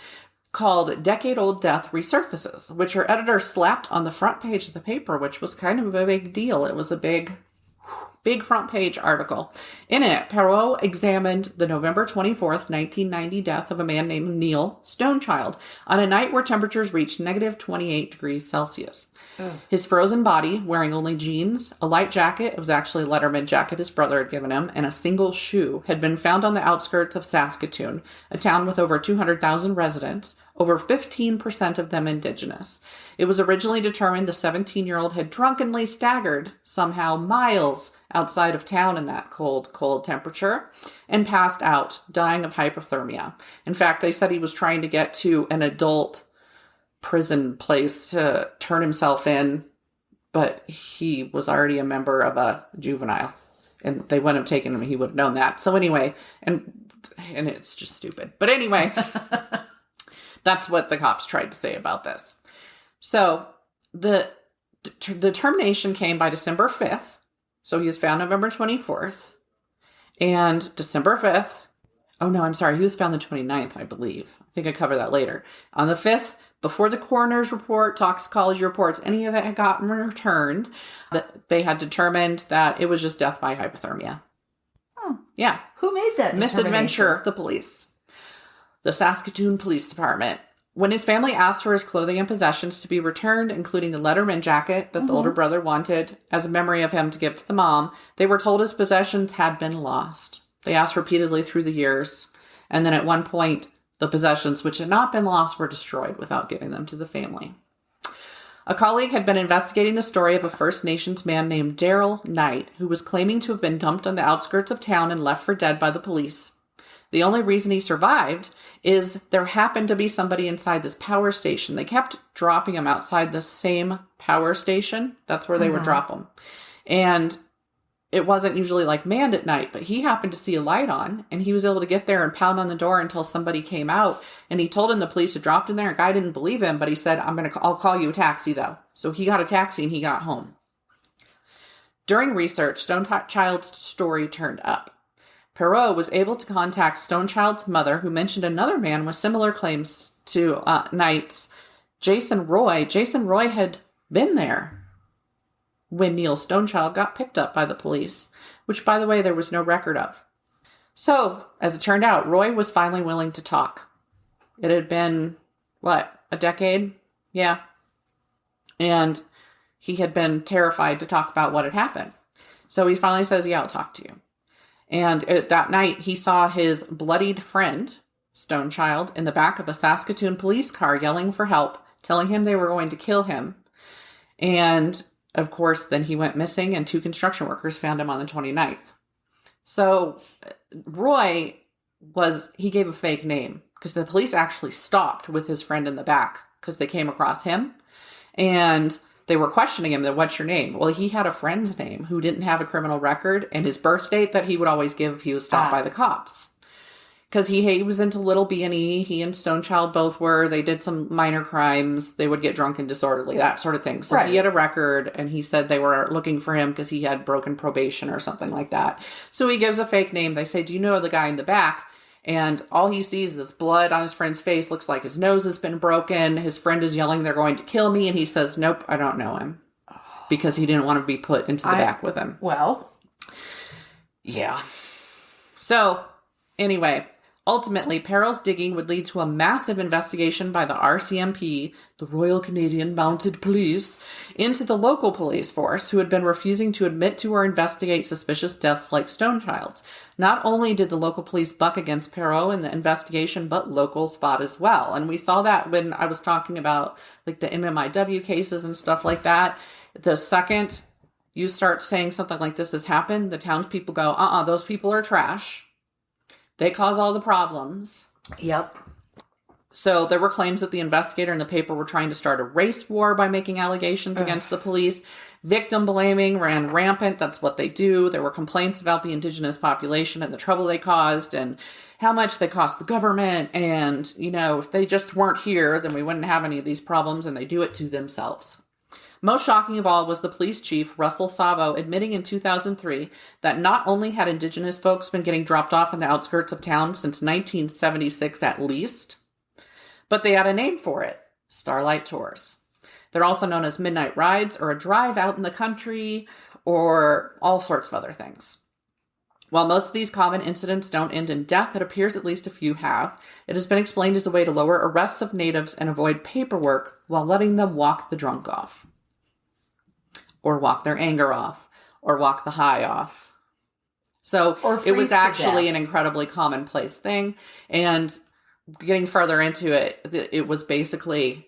called Decade-Old Death Resurfaces, which her editor slapped on the front page of the paper, which was kind of a big deal. It was a big front page article. In it, Perreaux examined the November 24th, 1990 death of a man named Neil Stonechild on a night where temperatures reached negative 28 degrees Celsius. His frozen body, wearing only jeans, a light jacket, it was actually a Letterman jacket his brother had given him, and a single shoe, had been found on the outskirts of Saskatoon, a town with over 200,000 residents, over 15% of them Indigenous. It was originally determined the 17-year-old had drunkenly staggered somehow miles outside of town in that cold temperature and passed out, dying of hypothermia. In fact, they said he was trying to get to an adult prison place to turn himself in, but he was already a member of a juvenile, and they wouldn't have taken him. He would have known that. So anyway, and it's just stupid. But anyway, that's what the cops tried to say about this. So the termination came by December 5th. So he was found November 24th. And December 5th, oh no, I'm sorry, he was found the 29th, I believe. I think I cover that later. On the 5th, Before the coroner's report, toxicology reports, any of it had gotten returned, they had determined that it was just death by hypothermia. Oh. Yeah. Who made that Misadventure, the police. The Saskatoon Police Department. When his family asked for his clothing and possessions to be returned, including the Letterman jacket that the older brother wanted as a memory of him to give to the mom, they were told his possessions had been lost. They asked repeatedly through the years. And then at one point, the possessions which had not been lost were destroyed without giving them to the family. A colleague had been investigating the story of a First Nations man named Daryl Knight, who was claiming to have been dumped on the outskirts of town and left for dead by the police. The only reason he survived is there happened to be somebody inside this power station. They kept dropping him outside the same power station. That's where they would drop him. And it wasn't usually like manned at night, but he happened to see a light on, and he was able to get there and pound on the door until somebody came out. And he told him the police had dropped him there. A guy didn't believe him, but he said, I'll call you a taxi though. So he got a taxi and he got home. During research, Stonechild's story turned up. Peril was able to contact Stonechild's mother, who mentioned another man with similar claims to Knight's, Jason Roy. Jason Roy had been there when Neil Stonechild got picked up by the police, which, by the way, there was no record of. So, as it turned out, Roy was finally willing to talk. It had been, a decade? Yeah. And he had been terrified to talk about what had happened. So he finally says, yeah, I'll talk to you. And that night, he saw his bloodied friend, Stonechild, in the back of a Saskatoon police car yelling for help, telling him they were going to kill him. And, of course, then he went missing, and 2 construction workers found him on the 29th. So Roy he gave a fake name, because the police actually stopped with his friend in the back, because they came across him. And they were questioning him, that what's your name? Well, he had a friend's name who didn't have a criminal record, and his birth date that he would always give if he was stopped by the cops. Because he was into little B&E. He and Stonechild both were. They did some minor crimes. They would get drunk and disorderly, that sort of thing. So he had a record, and he said they were looking for him because he had broken probation or something like that. So he gives a fake name. They say, do you know the guy in the back? And all he sees is blood on his friend's face. Looks like his nose has been broken. His friend is yelling, they're going to kill me. And he says, nope, I don't know him. Because he didn't want to be put into the back with him. Well. Yeah. So, anyway, ultimately, Peril's digging would lead to a massive investigation by the RCMP, the Royal Canadian Mounted Police, into the local police force, who had been refusing to admit to or investigate suspicious deaths like Stonechild's. Not only did the local police buck against Peril in the investigation, but locals fought as well. And we saw that when I was talking about like the MMIW cases and stuff like that. The second you start saying something like this has happened, the townspeople go, those people are trash. They cause all the problems. Yep. So there were claims that the investigator and the paper were trying to start a race war by making allegations against the police. Victim blaming ran rampant. That's what they do. There were complaints about the Indigenous population and the trouble they caused and how much they cost the government. And, if they just weren't here, then we wouldn't have any of these problems, and they do it to themselves. Most shocking of all was the police chief, Russell Sabo, admitting in 2003 that not only had Indigenous folks been getting dropped off on the outskirts of town since 1976 at least, but they had a name for it, Starlight Tours. They're also known as midnight rides or a drive out in the country or all sorts of other things. While most of these common incidents don't end in death, it appears at least a few have. It has been explained as a way to lower arrests of natives and avoid paperwork while letting them walk the drunk off. Or walk their anger off. Or walk the high off. So it was actually an incredibly commonplace thing. And getting further into it, it was basically,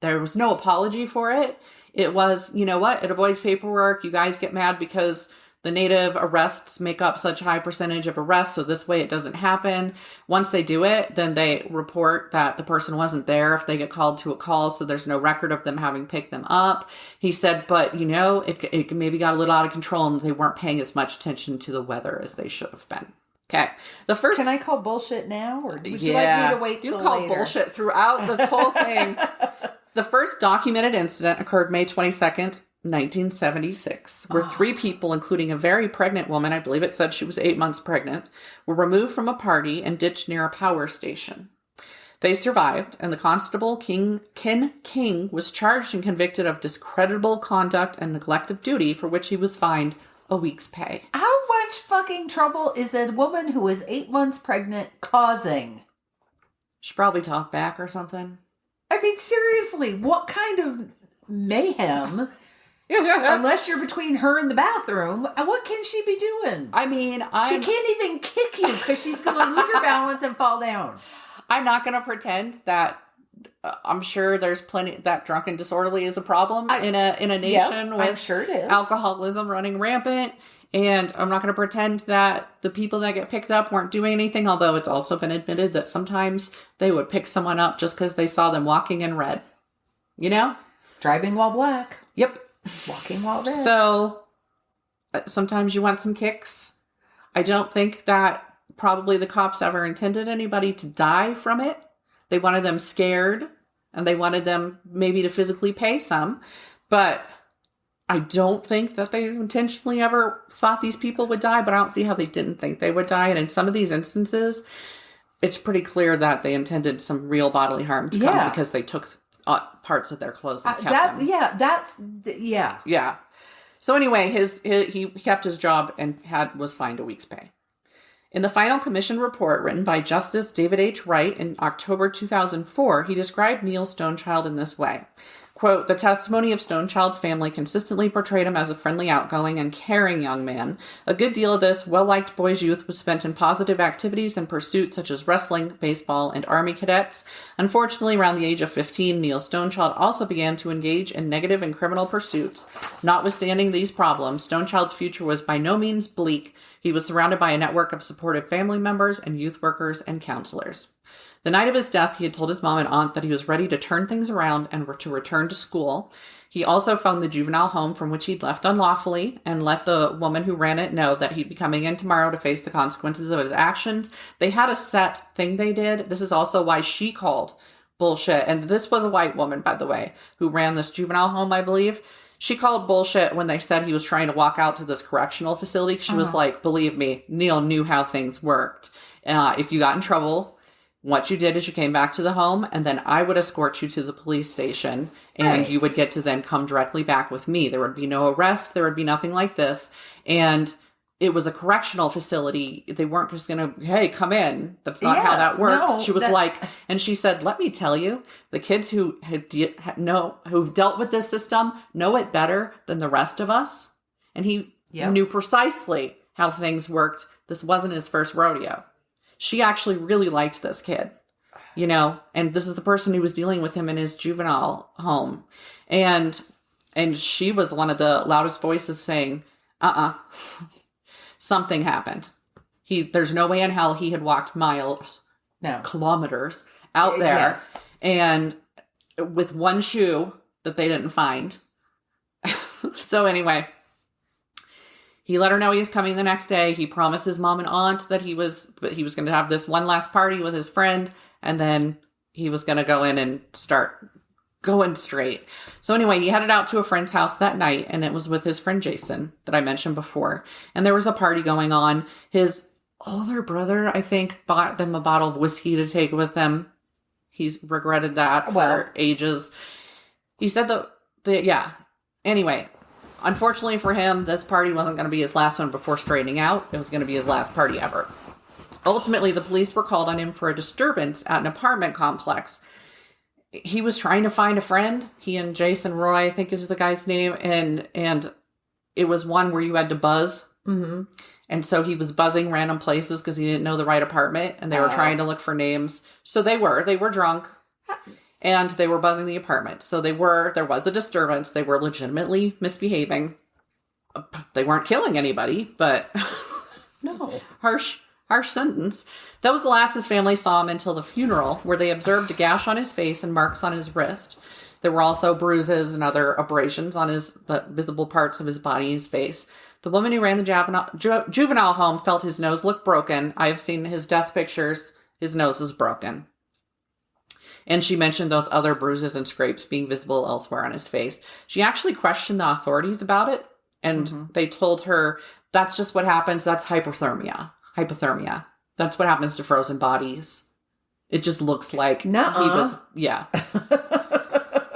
there was no apology for it. It was, you know what? It avoids paperwork. You guys get mad because the native arrests make up such a high percentage of arrests, so this way it doesn't happen. Once they do it, then they report that the person wasn't there if they get called to a call, so there's no record of them having picked them up. He said, but, it maybe got a little out of control and they weren't paying as much attention to the weather as they should have been. Okay. Can I call bullshit now, or would you like me to wait till later? You call bullshit throughout this whole thing. The first documented incident occurred May 22nd, 1976, where 3 people, including a very pregnant woman, I believe it said she was 8 months pregnant, were removed from a party and ditched near a power station. They survived, and the constable, Ken King, was charged and convicted of discreditable conduct and neglect of duty, for which he was fined a week's pay. How much fucking trouble is a woman who is 8 months pregnant causing? She probably talked back or something. I mean, seriously, what kind of mayhem? Unless you're between her and the bathroom, what can she be doing? I mean, she can't even kick you because she's going to lose her balance and fall down. I'm not going to pretend that I'm sure there's plenty that drunk and disorderly is a problem in a nation with I'm sure it is. Alcoholism running rampant. And I'm not going to pretend that the people that get picked up weren't doing anything, although it's also been admitted that sometimes they would pick someone up just because they saw them walking in red. You know? Driving while black. Yep. Walking while red. So sometimes you want some kicks. I don't think that probably the cops ever intended anybody to die from it. They wanted them scared, and they wanted them maybe to physically pay some. But I don't think that they intentionally ever thought these people would die, but I don't see how they didn't think they would die. And in some of these instances, it's pretty clear that they intended some real bodily harm to come because they took parts of their clothes and kept them. Yeah. So anyway, he kept his job and was fined a week's pay. In the final commission report written by Justice David H. Wright in October 2004, he described Neil Stonechild in this way. Quote, the testimony of Stonechild's family consistently portrayed him as a friendly, outgoing, and caring young man. A good deal of this well-liked boy's youth was spent in positive activities and pursuits such as wrestling, baseball, and Army cadets. Unfortunately, around the age of 15, Neil Stonechild also began to engage in negative and criminal pursuits. Notwithstanding these problems, Stonechild's future was by no means bleak. He was surrounded by a network of supportive family members and youth workers and counselors. The night of his death, he had told his mom and aunt that he was ready to turn things around and to return to school. He also found the juvenile home from which he'd left unlawfully and let the woman who ran it know that he'd be coming in tomorrow to face the consequences of his actions. They had a set thing they did. This is also why she called bullshit. And this was a white woman, by the way, who ran this juvenile home, I believe. She called bullshit when they said he was trying to walk out to this correctional facility. She was like, believe me, Neil knew how things worked. If you got in trouble, what you did is you came back to the home, and then I would escort you to the police station, and you would get to then come directly back with me. There would be no arrest. There would be nothing like this. And it was a correctional facility. They weren't just going to, hey, come in. That's not how that works. No, she was and she said, let me tell you, the kids who've dealt with this system know it better than the rest of us. And he knew precisely how things worked. This wasn't his first rodeo. She actually really liked this kid, and this is the person who was dealing with him in his juvenile home. And she was one of the loudest voices saying, something happened. There's no way in hell he had walked kilometers out there and with one shoe that they didn't find. So anyway, he let her know he was coming the next day. He promised his mom and aunt that he was going to have this one last party with his friend, and then he was going to go in and start going straight. So anyway, he headed out to a friend's house that night, and it was with his friend Jason that I mentioned before. And there was a party going on. His older brother, I think, bought them a bottle of whiskey to take with them. He's regretted that for ages. He said Anyway, unfortunately for him, this party wasn't going to be his last one before straightening out. It was going to be his last party ever. Ultimately, the police were called on him for a disturbance at an apartment complex. He was trying to find a friend. He and Jason Roy, I think is the guy's name. And it was one where you had to buzz. Mm-hmm. And so he was buzzing random places because he didn't know the right apartment. And they were trying to look for names. So they were drunk. And they were buzzing the apartment. So there was a disturbance. They were legitimately misbehaving. They weren't killing anybody, but no. Harsh sentence. That was the last his family saw him until the funeral, where they observed a gash on his face and marks on his wrist. There were also bruises and other abrasions on the visible parts of his body and his face. The woman who ran the juvenile home felt his nose looked broken. I have seen his death pictures. His nose is broken. And she mentioned those other bruises and scrapes being visible elsewhere on his face. She actually questioned the authorities about it. And they told her, that's just what happens. That's hypothermia. That's what happens to frozen bodies. It just looks like Nuh-uh. he was, yeah.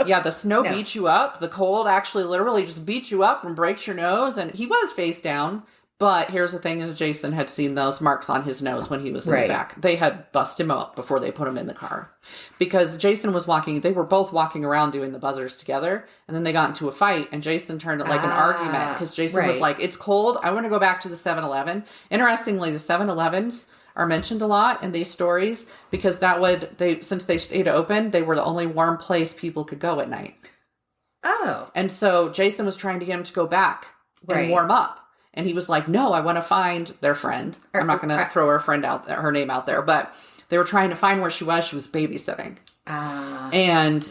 Yeah, the snow beats you up. The cold actually literally just beats you up and breaks your nose. And he was face down. But here's the thing is Jason had seen those marks on his nose when he was in the back. They had busted him up before they put him in the car. Because Jason was they were both walking around doing the buzzers together. And then they got into a fight. And Jason turned it like an argument. Because Jason was like, it's cold. I want to go back to the 7-Eleven. Interestingly, the 7-Elevens are mentioned a lot in these stories because since they stayed open, they were the only warm place people could go at night. Oh. And so Jason was trying to get him to go back and warm up. And he was like, no, I want to find their friend. I'm not going to throw her name out there, but they were trying to find where she was. She was babysitting. And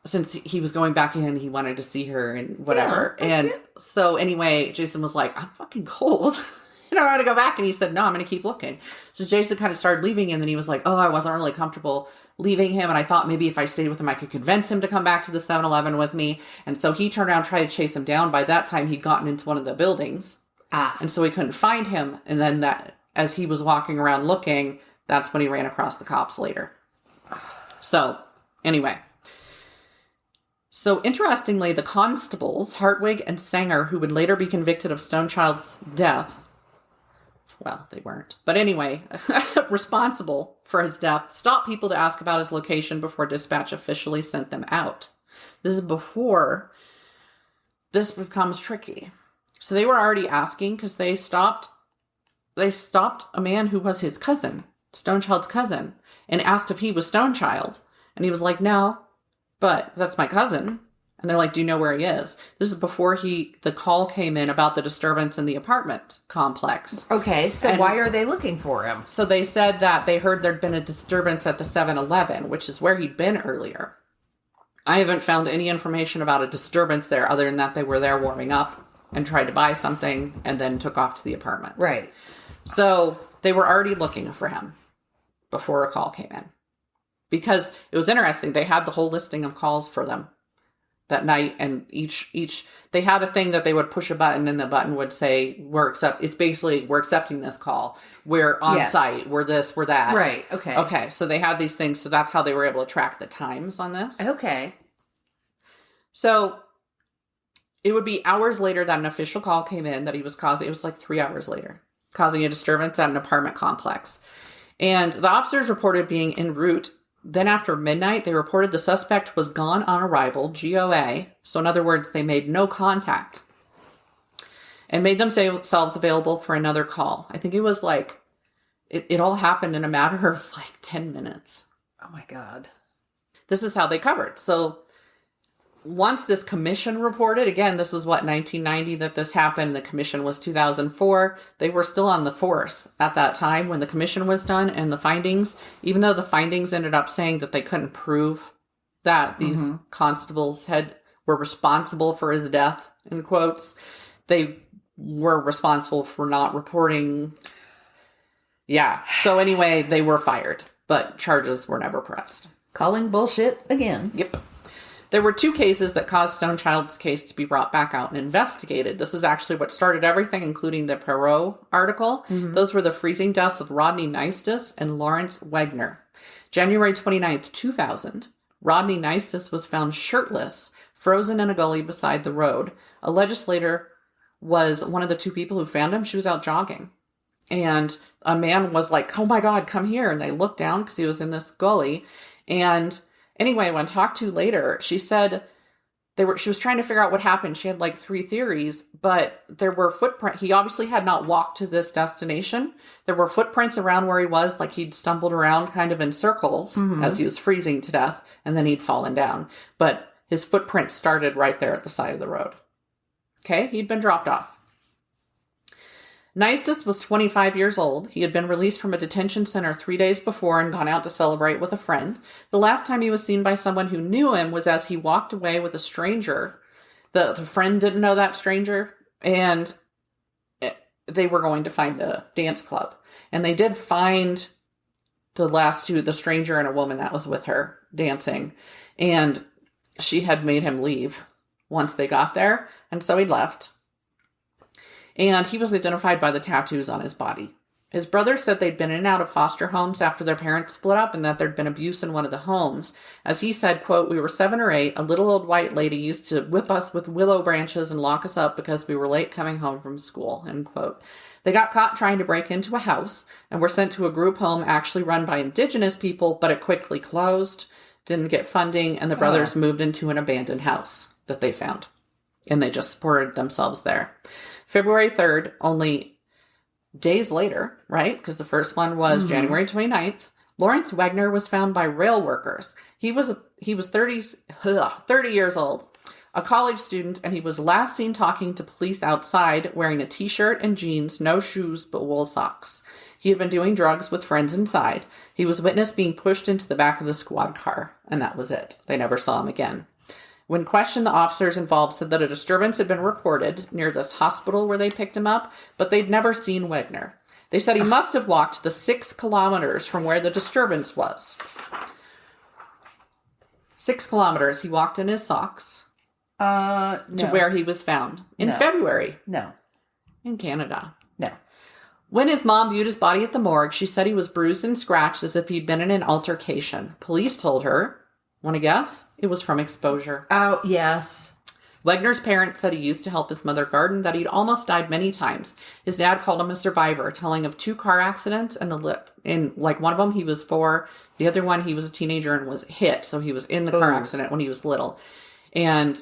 since he was going back in, he wanted to see her and whatever. Yeah, and so anyway, Jason was like, I'm fucking cold. I want to go back. And he said, no, I'm going to keep looking. So Jason kind of started leaving. And then he was like, oh, I wasn't really comfortable leaving him. And I thought maybe if I stayed with him, I could convince him to come back to the 7-Eleven with me. And so he turned around and tried to chase him down. By that time, he'd gotten into one of the buildings. And so he couldn't find him. And then as he was walking around looking, that's when he ran across the cops later. So anyway. So interestingly, the constables, Hartwig and Sanger, who would later be convicted of Stonechild's death, well, they weren't. But anyway, responsible for his death, stopped people to ask about his location before dispatch officially sent them out. This is before this becomes tricky. So they were already asking because they stopped a man who was his cousin, Stonechild's cousin, and asked if he was Stonechild. And he was like, no, but that's my cousin. And they're like, do you know where he is? This is before the call came in about the disturbance in the apartment complex. Okay, so why are they looking for him? So they said that they heard there'd been a disturbance at the 7-Eleven, which is where he'd been earlier. I haven't found any information about a disturbance there other than that they were there warming up and tried to buy something and then took off to the apartment. Right. So they were already looking for him before a call came in. Because it was interesting. They had the whole listing of calls for them that night, and each they had a thing that they would push a button and the button would say, we're accepting this call. We're on site. We're this, we're that. Right. Okay. Okay. So they had these things. So that's how they were able to track the times on this. Okay. So it would be hours later that an official call came in that he was causing, it was like 3 hours later, causing a disturbance at an apartment complex. And the officers reported being en route. Then after midnight, they reported the suspect was gone on arrival, GOA. So in other words, they made no contact and made themselves available for another call. I think it was like, it all happened in a matter of like 10 minutes. Oh my God. This is how they covered. So once this commission reported, again, this is 1990 that this happened. The commission was 2004. They were still on the force at that time when the commission was done, and the findings, even though the findings ended up saying that they couldn't prove that these constables were responsible for his death, in quotes, they were responsible for not reporting. Yeah. So anyway, they were fired, but charges were never pressed. Calling bullshit again. Yep. There were 2 cases that caused Stonechild's case to be brought back out and investigated. This is actually what started everything, including the Peril article. Those were the freezing deaths of Rodney Neistus and Lawrence Wegner. January 29th, 2000, Rodney Neistus was found shirtless, frozen in a gully beside the road. A legislator was one of the 2 people who found him. She was out jogging. And a man was like, oh my God, come here. And they looked down because he was in this gully. And anyway, when talked to later, she said she was trying to figure out what happened. She had like 3 theories, but there were footprints. He obviously had not walked to this destination. There were footprints around where he was, like he'd stumbled around kind of in circles as he was freezing to death, and then he'd fallen down. But his footprints started right there at the side of the road. Okay, he'd been dropped off. Neistus was 25 years old. He had been released from a detention center 3 days before and gone out to celebrate with a friend. The last time he was seen by someone who knew him was as he walked away with a stranger. The friend didn't know that stranger, and they were going to find a dance club. And they did find the last 2, the stranger and a woman that was with her dancing. And she had made him leave once they got there, and so he left. And he was identified by the tattoos on his body. His brother said they'd been in and out of foster homes after their parents split up and that there'd been abuse in one of the homes. As he said, quote, "We were 7 or 8. A little old white lady used to whip us with willow branches and lock us up because we were late coming home from school," end quote. They got caught trying to break into a house and were sent to a group home actually run by Indigenous people, but it quickly closed, didn't get funding, and the brothers moved into an abandoned house that they found. And they just supported themselves there. February 3rd, only days later, right? Because the first one was January 29th. Lawrence Wegner was found by rail workers. He was 30 years old, a college student, and he was last seen talking to police outside wearing a t-shirt and jeans, no shoes, but wool socks. He had been doing drugs with friends inside. He was witnessed being pushed into the back of the squad car, and that was it. They never saw him again. When questioned, the officers involved said that a disturbance had been reported near this hospital where they picked him up, but they'd never seen Wegner. They said he must have walked the 6 kilometers from where the disturbance was. 6 kilometers. He walked in his socks No. to where he was found in February No. in Canada. No. When his mom viewed his body at the morgue, she said he was bruised and scratched as if he'd been in an altercation. Police told her, want to guess? It was from exposure. Oh, yes. Wegner's parents said he used to help his mother garden, that he'd almost died many times. His dad called him a survivor, telling of 2 car accidents and one of them he was 4, the other one he was a teenager and was hit, so he was in the car accident when he was little. And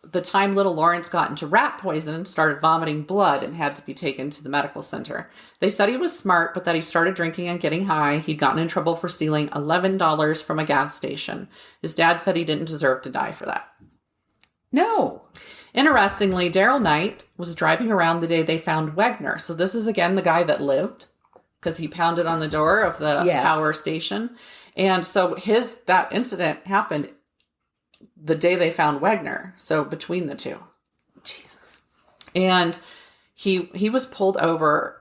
the time little Lawrence got into rat poison and started vomiting blood and had to be taken to the medical center. They said he was smart, but that he started drinking and getting high. He'd gotten in trouble for stealing $11 from a gas station. His dad said he didn't deserve to die for that. No. Interestingly, Daryl Knight was driving around the day they found Wegner. So this is, again, the guy that lived because he pounded on the door of the power station. And so that incident happened the day they found Wegner. So between the two. Jesus. And he was pulled over.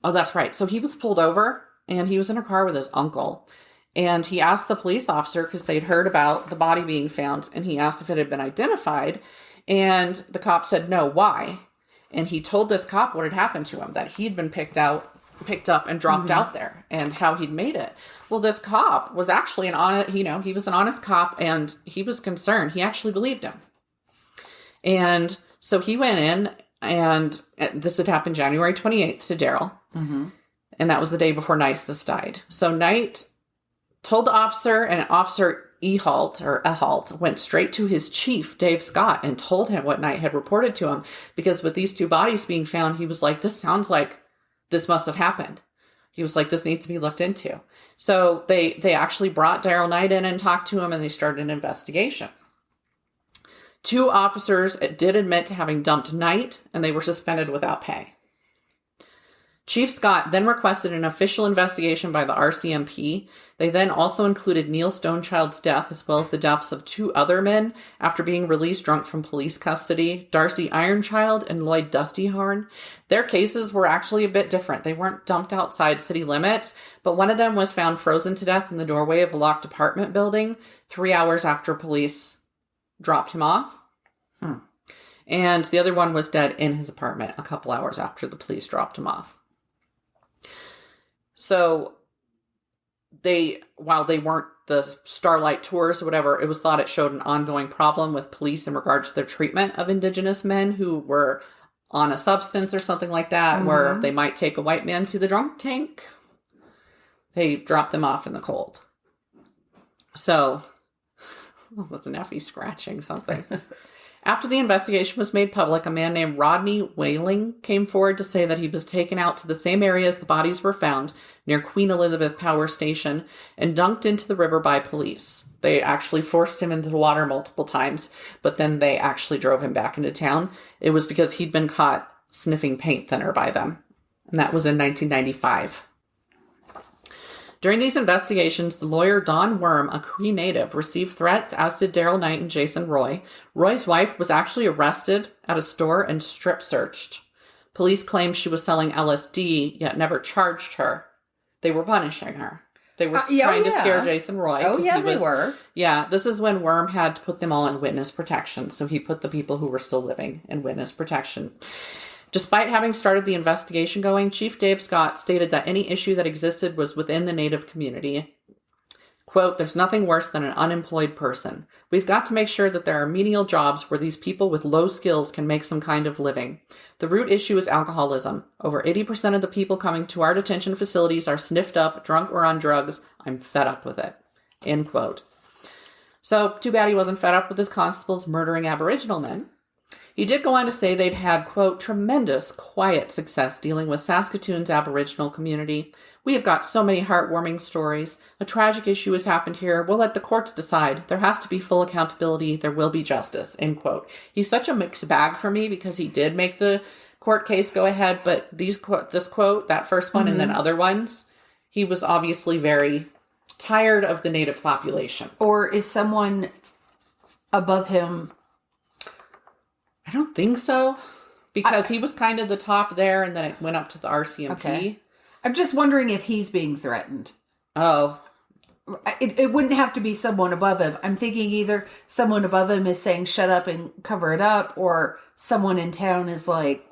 Oh, that's right. So he was pulled over and he was in a car with his uncle. And he asked the police officer, because they'd heard about the body being found, and he asked if it had been identified. And the cop said, no, why? And he told this cop what had happened to him, that he'd been picked up and dropped out there, and how he'd made it. Well, this cop was actually he was an honest cop, and he was concerned. He actually believed him. And so he went in, and this had happened January 28th to Daryl. Mm-hmm. And that was the day before Knight died. So Knight told the officer, and Officer Ehalt went straight to his chief, Dave Scott, and told him what Knight had reported to him. Because with these 2 bodies being found, he was like, this sounds like this must have happened. He was like, this needs to be looked into. So they actually brought Daryl Knight in and talked to him, and they started an investigation. 2 officers did admit to having dumped Knight, and they were suspended without pay. Chief Scott then requested an official investigation by the RCMP. They then also included Neil Stonechild's death, as well as the deaths of 2 other men after being released drunk from police custody, Darcy Ironchild and Lloyd Dustyhorn. Their cases were actually a bit different. They weren't dumped outside city limits, but one of them was found frozen to death in the doorway of a locked apartment building 3 hours after police dropped him off. And the other one was dead in his apartment a couple hours after the police dropped him off. So while they weren't the Starlight Tours or whatever, it was thought it showed an ongoing problem with police in regards to their treatment of Indigenous men who were on a substance or something like that, where they might take a white man to the drunk tank. They drop them off in the cold. So, that's Neffy scratching something. After the investigation was made public, a man named Rodney Whaling came forward to say that he was taken out to the same area as the bodies were found, near Queen Elizabeth Power Station, and dunked into the river by police. They actually forced him into the water multiple times, but then they actually drove him back into town. It was because he'd been caught sniffing paint thinner by them, and that was in 1995. During these investigations, the lawyer Don Worm, a Cree native, received threats, as did Daryl Knight and Jason Roy. Roy's wife was actually arrested at a store and strip searched. Police claimed she was selling LSD, yet never charged her. They were punishing her. They were trying to scare Jason Roy. Oh, yeah, they were. Yeah, this is when Worm had to put them all in witness protection. So he put the people who were still living in witness protection. Despite having started the investigation going, Chief Dave Scott stated that any issue that existed was within the Native community. Quote, there's nothing worse than an unemployed person. We've got to make sure that there are menial jobs where these people with low skills can make some kind of living. The root issue is alcoholism. Over 80% of the people coming to our detention facilities are sniffed up, drunk, or on drugs. I'm fed up with it. End quote. So, too bad he wasn't fed up with his constables murdering Aboriginal men. He did go on to say they'd had, quote, tremendous quiet success dealing with Saskatoon's Aboriginal community. We have got so many heartwarming stories. A tragic issue has happened here. We'll let the courts decide. There has to be full accountability. There will be justice, end quote. He's such a mixed bag for me because he did make the court case go ahead, but this quote, that first one and then other ones, he was obviously very tired of the Native population. Or is someone above him? I don't think so, because he was kind of the top there, and then it went up to the RCMP. Okay. I'm just wondering if he's being threatened. Oh. It wouldn't have to be someone above him. I'm thinking either someone above him is saying, shut up and cover it up, or someone in town is like,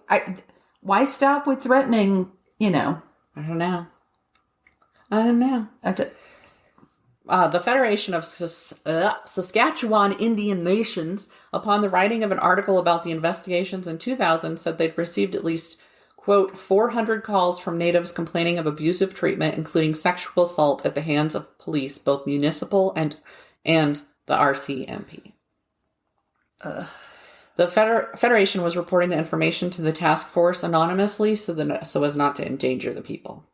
why stop with threatening, I don't know. The Federation of Saskatchewan Indian Nations, upon the writing of an article about the investigations in 2000, said they'd received at least, quote, 400 calls from natives complaining of abusive treatment, including sexual assault at the hands of police, both municipal and the RCMP. The Federation was reporting the information to the task force anonymously so as not to endanger the people.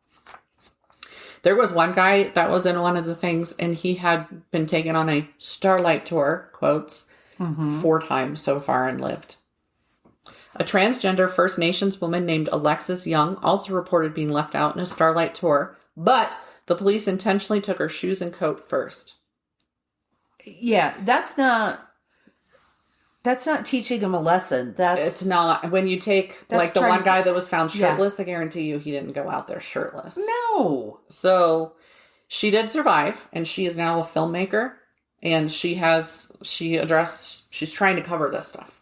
There was one guy that was in one of the things, and he had been taken on a Starlight tour, quotes, 4 times so far and lived. A transgender First Nations woman named Alexis Young also reported being left out in a Starlight tour, but the police intentionally took her shoes and coat first. Yeah, that's not teaching him a lesson. It's not. When you take, like the one guy that was found shirtless, I guarantee you he didn't go out there shirtless. No. So she did survive, and she is now a filmmaker, and she's trying to cover this stuff.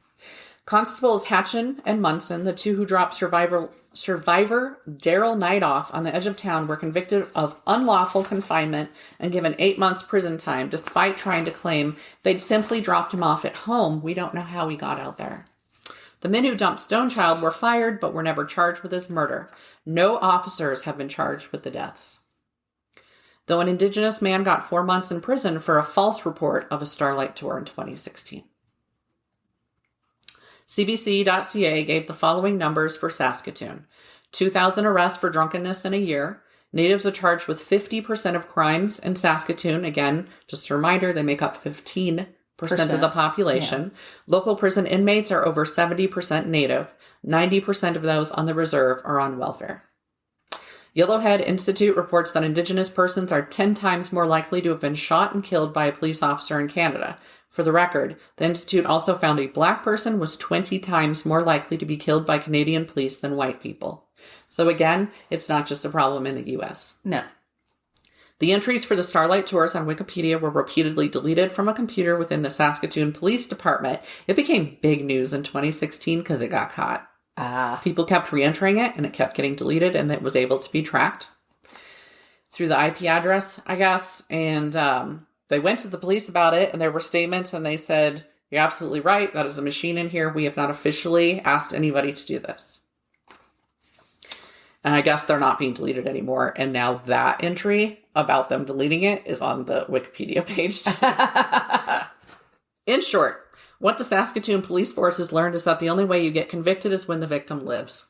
Constables Hatchin and Munson, the two who dropped survivor Daryl Nightoff on the edge of town, were convicted of unlawful confinement and given 8 months prison time, despite trying to claim they'd simply dropped him off at home. We don't know how he got out there. The men who dumped Stonechild were fired, but were never charged with his murder. No officers have been charged with the deaths. Though an Indigenous man got 4 months in prison for a false report of a Starlight tour in 2016. CBC.ca gave the following numbers for Saskatoon. 2,000 arrests for drunkenness in a year. Natives are charged with 50% of crimes in Saskatoon. Again, just a reminder, they make up 15% of the population. Yeah. Local prison inmates are over 70% Native. 90% of those on the reserve are on welfare. Yellowhead Institute reports that Indigenous persons are 10 times more likely to have been shot and killed by a police officer in Canada. For the record, the Institute also found a Black person was 20 times more likely to be killed by Canadian police than white people. So again, it's not just a problem in the U.S. No. The entries for the Starlight tours on Wikipedia were repeatedly deleted from a computer within the Saskatoon Police Department. It became big news in 2016 because it got caught. People kept re-entering it, and it kept getting deleted, and it was able to be tracked through the IP address, I guess, and they went to the police about it, and there were statements, and they said, you're absolutely right. That is a machine in here. We have not officially asked anybody to do this. And I guess they're not being deleted anymore. And now that entry about them deleting it is on the Wikipedia page. In short, what the Saskatoon Police Force has learned is that the only way you get convicted is when the victim lives.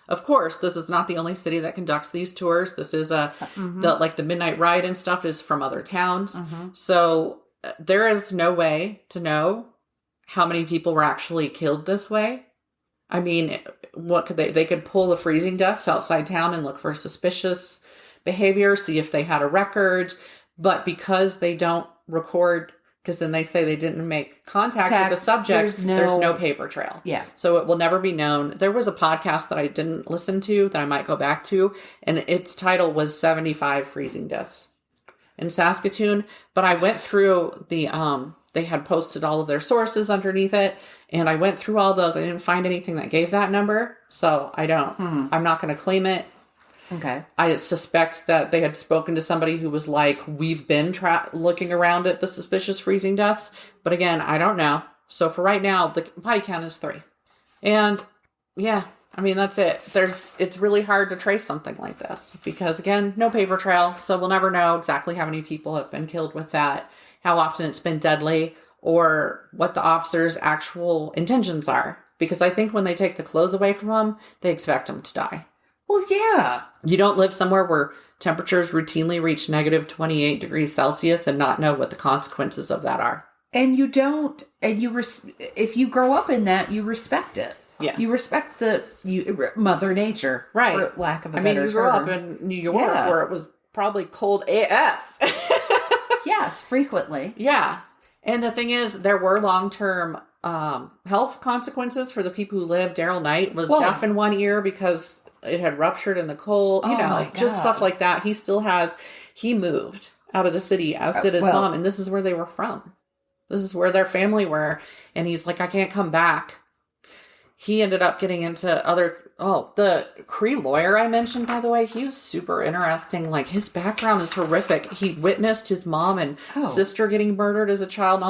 Of course, this is not the only city that conducts these tours. This is the Midnight Ride and stuff is from other towns. So there is no way to know how many people were actually killed this way. I mean, what could they could pull the freezing deaths outside town and look for suspicious behavior, see if they had a record. But because they don't record, because then they say they didn't make contact with the subject, there's no paper trail. Yeah. So it will never be known. There was a podcast that I didn't listen to that I might go back to, and its title was 75 Freezing Deaths in Saskatoon. But I went through the they had posted all of their sources underneath it. And I went through all those. I didn't find anything that gave that number. So I'm not going to claim it. Okay. I suspect that they had spoken to somebody who was like, we've been looking around at the suspicious freezing deaths. But again, I don't know. So for right now, the body count is 3. And yeah, I mean, that's it. It's really hard to trace something like this because, again, no paper trail. So we'll never know exactly how many people have been killed with that, how often it's been deadly, or what the officer's actual intentions are. Because I think when they take the clothes away from them, they expect them to die. Well, yeah. You don't live somewhere where temperatures routinely reach negative 28 degrees Celsius and not know what the consequences of that are. And you don't, and if you grow up in that, you respect it. Yeah. You respect Mother Nature. Right. For lack of a better term. You grew up in New York where it was probably cold AF. Yes, frequently. Yeah. And the thing is, there were long-term health consequences for the people who lived. Daryl Knight was deaf in one ear because it had ruptured in the cold. You know, just stuff like that. He moved out of the city, as did his mom. And this is where they were from. This is where their family were. And he's like, I can't come back. He ended up getting into the Cree lawyer I mentioned, by the way, he was super interesting. Like, his background is horrific. He witnessed his mom and sister getting murdered as a child,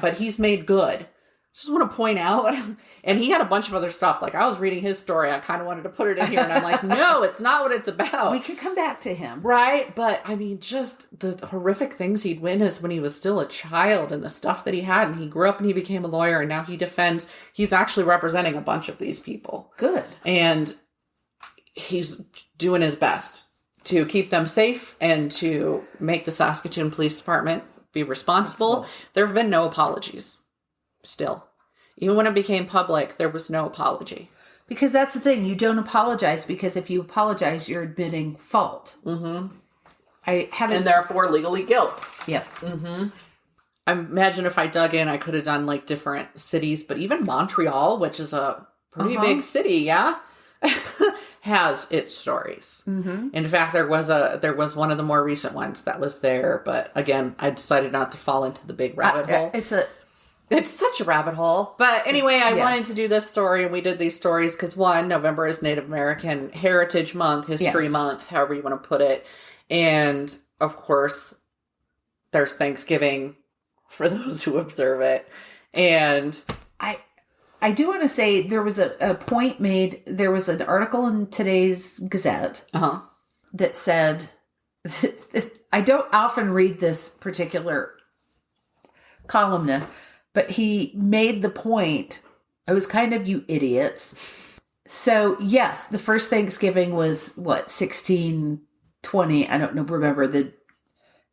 but he's made good. Just want to point out, and he had a bunch of other stuff. Like, I was reading his story. I kind of wanted to put it in here, and I'm like, no, it's not what it's about. We could come back to him. Right? But, I mean, just the horrific things he'd witnessed when he was still a child and the stuff that he had. And he grew up and he became a lawyer, and now he's actually representing a bunch of these people. Good. And he's doing his best to keep them safe and to make the Saskatoon Police Department be responsible. There have been no apologies. Still. Even when it became public, there was no apology. Because that's the thing. You don't apologize because if you apologize, you're admitting fault. Mm-hmm. And therefore legally guilt. Yep. Mm-hmm. I imagine if I dug in, I could have done like different cities, but even Montreal, which is a pretty big city, yeah, has its stories. Mm-hmm. In fact, there was one of the more recent ones that was there, but again, I decided not to fall into the big rabbit hole. It's such a rabbit hole. But anyway, I wanted to do this story, and we did these stories because, one, November is Native American Heritage Month, History Month, however you want to put it. And, of course, there's Thanksgiving for those who observe it. And I do want to say there was a point made. There was an article in today's Gazette that said, I don't often read this particular columnist, but he made the point, I was kind of, you idiots. So, yes, the first Thanksgiving was, 1620? I don't know, remember.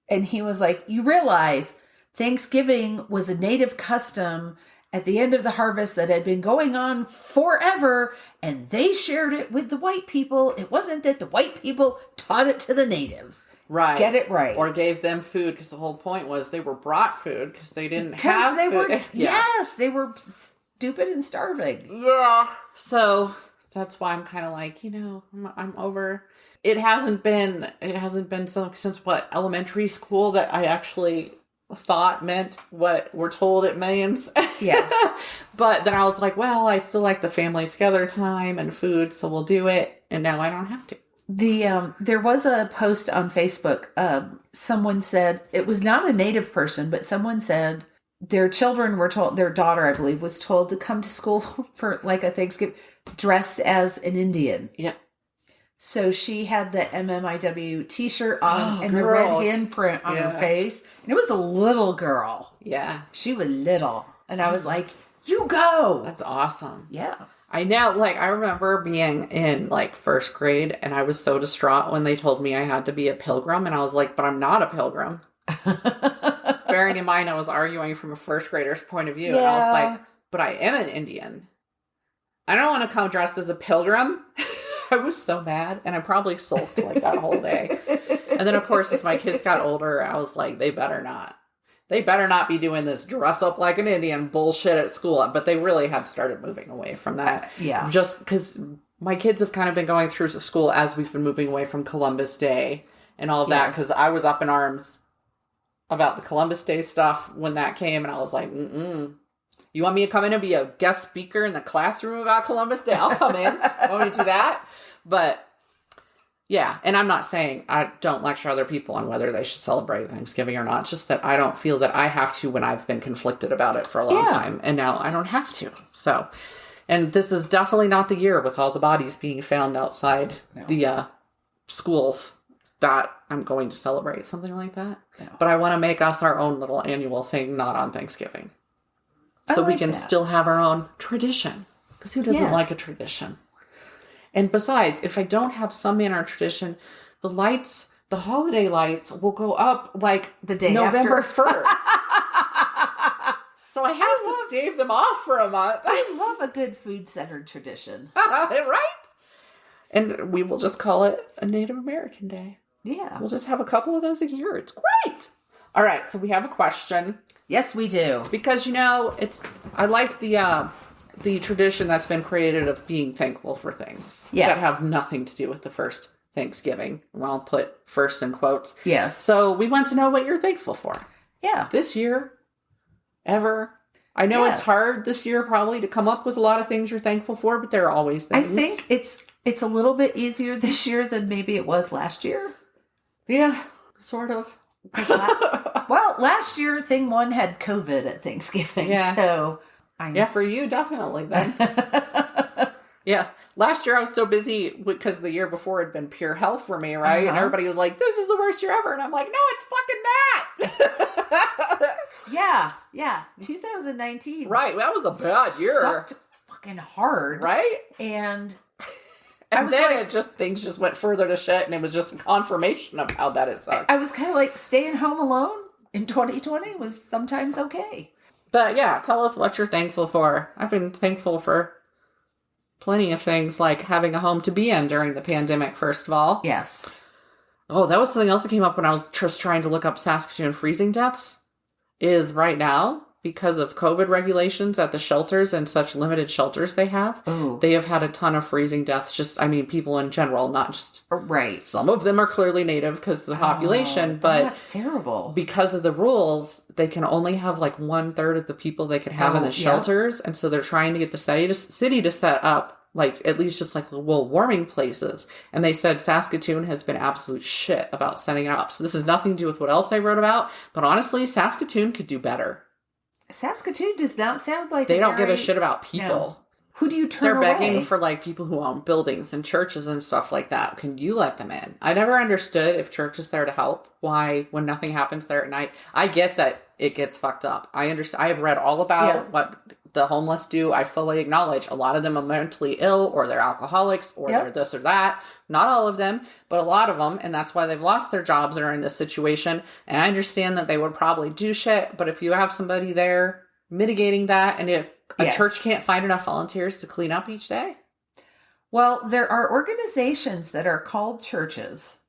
And he was like, you realize Thanksgiving was a native custom at the end of the harvest that had been going on forever, and they shared it with the white people. It wasn't that the white people taught it to the natives. Right. Get it right. Or gave them food, because the whole point was they were brought food because they didn't have food. Yes, they were stupid and starving. Yeah. So that's why I'm kind of like, I'm over. It hasn't been since elementary school that I actually thought meant what we're told it means. Yes. But then I was like, well, I still like the family together time and food, so we'll do it. And now I don't have to. There was a post on Facebook. Someone said, it was not a native person, but someone said their children were told, their daughter, I believe, was told to come to school for like a Thanksgiving dressed as an Indian. Yeah. So she had the MMIW t-shirt on and the red handprint on her face. And it was a little girl. Yeah. She was little. And I was like, you go. That's awesome. Yeah. I know, I remember being in, first grade, and I was so distraught when they told me I had to be a pilgrim, and I was like, but I'm not a pilgrim. Bearing in mind, I was arguing from a first grader's point of view, and I was like, but I am an Indian. I don't want to come dressed as a pilgrim. I was so mad, and I probably sulked, that whole day. And then, of course, as my kids got older, I was like, they better not. They better not be doing this dress up like an Indian bullshit at school. But they really have started moving away from that. Yeah. Just because my kids have kind of been going through school as we've been moving away from Columbus Day and all of that. Because I was up in arms about the Columbus Day stuff when that came, and I was like, you want me to come in and be a guest speaker in the classroom about Columbus Day? I'll come in. Want me to do that? But yeah, and I'm not saying I don't lecture other people on whether they should celebrate Thanksgiving or not. It's just that I don't feel that I have to when I've been conflicted about it for a long time. And now I don't have to. So, and this is definitely not the year with all the bodies being found outside the schools that I'm going to celebrate something like that. No. But I want to make us our own little annual thing, not on Thanksgiving. So we can still have our own tradition. Because who doesn't like a tradition? And besides, if I don't have some manner of tradition, the lights, the holiday lights will go up like the day November after. 1st. So I have to stave them off for a month. I love a good food-centered tradition. Right? And we will just call it a Native American Day. Yeah. We'll just have a couple of those a year. It's great. All right, so we have a question. Yes, we do. Because, I like the tradition that's been created of being thankful for things that have nothing to do with the first Thanksgiving. Well, I'll put first in quotes. Yes. So we want to know what you're thankful for. Yeah. This year, ever. I know it's hard this year probably to come up with a lot of things you're thankful for, but there are always things. I think it's a little bit easier this year than maybe it was last year. Yeah, sort of. Well, last year, thing one had COVID at Thanksgiving. Yeah. So, yeah, for you, definitely then. Yeah. Last year I was so busy because the year before had been pure hell for me, right? Uh-huh. And everybody was like, this is the worst year ever. And I'm like, no, it's fucking bad. Yeah. 2019. Right. That was a bad year. Sucked fucking hard. Right? And then things just went further to shit, and it was just confirmation of how bad it sucked. I was kind of like, staying home alone in 2020 was sometimes okay. But yeah, tell us what you're thankful for. I've been thankful for plenty of things, like having a home to be in during the pandemic, first of all. Yes. Oh, that was something else that came up when I was just trying to look up Saskatoon Freezing Deaths. Is right now, because of COVID regulations at the shelters and such limited shelters they have, they have had a ton of freezing deaths. People in general, not just... Right. Some of them are clearly native because of the population, but... That's terrible. Because of the rules, they can only have like 1/3 of the people they could have in the shelters. And so they're trying to get the city to set up like at least just like little warming places. And they said Saskatoon has been absolute shit about setting it up. So this has nothing to do with what else I wrote about. But honestly, Saskatoon could do better. Saskatoon does not sound like they don't give a shit about people. No. Who do you turn They're away? begging for like people who own buildings and churches and stuff like that. Can you let them in? I never understood if church is there to help, why when nothing happens there at night. I get that it gets fucked up. I understand. I have read all about what the homeless do. I fully acknowledge a lot of them are mentally ill, or they're alcoholics, or they're this or that. Not all of them, but a lot of them. And that's why they've lost their jobs and are in this situation. And I understand that they would probably do shit. But if you have somebody there mitigating that, and if a church can't find enough volunteers to clean up each day. Well, there are organizations that are called churches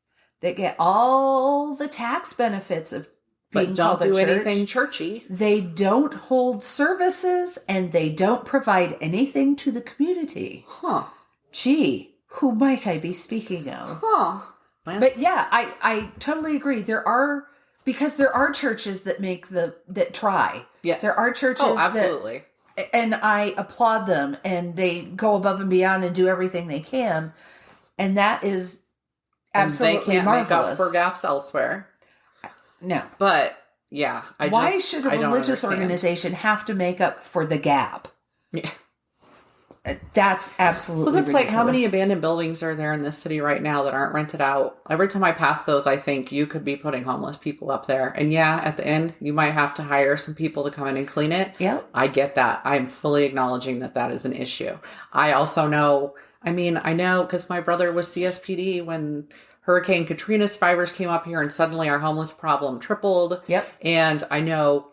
that get all the tax benefits of being called a church. But don't do anything churchy. They don't hold services, and they don't provide anything to the community. Huh. Gee, who might I be speaking of? Huh. Well. But yeah, I totally agree. Because there are churches that try. Yes. There are churches absolutely. And I applaud them, and they go above and beyond and do everything they can. And that is absolutely they can't marvelous. Make up for gaps elsewhere. No. But yeah, why should a religious organization have to make up for the gap? Yeah. That's absolutely ridiculous. Like how many abandoned buildings are there in this city right now that aren't rented out? Every time I pass those, I think you could be putting homeless people up there. And yeah, at the end, you might have to hire some people to come in and clean it. Yep. I get that. I'm fully acknowledging that is an issue. I also know, I know because my brother was CSPD when Hurricane Katrina survivors came up here, and suddenly our homeless problem tripled. Yep. And I know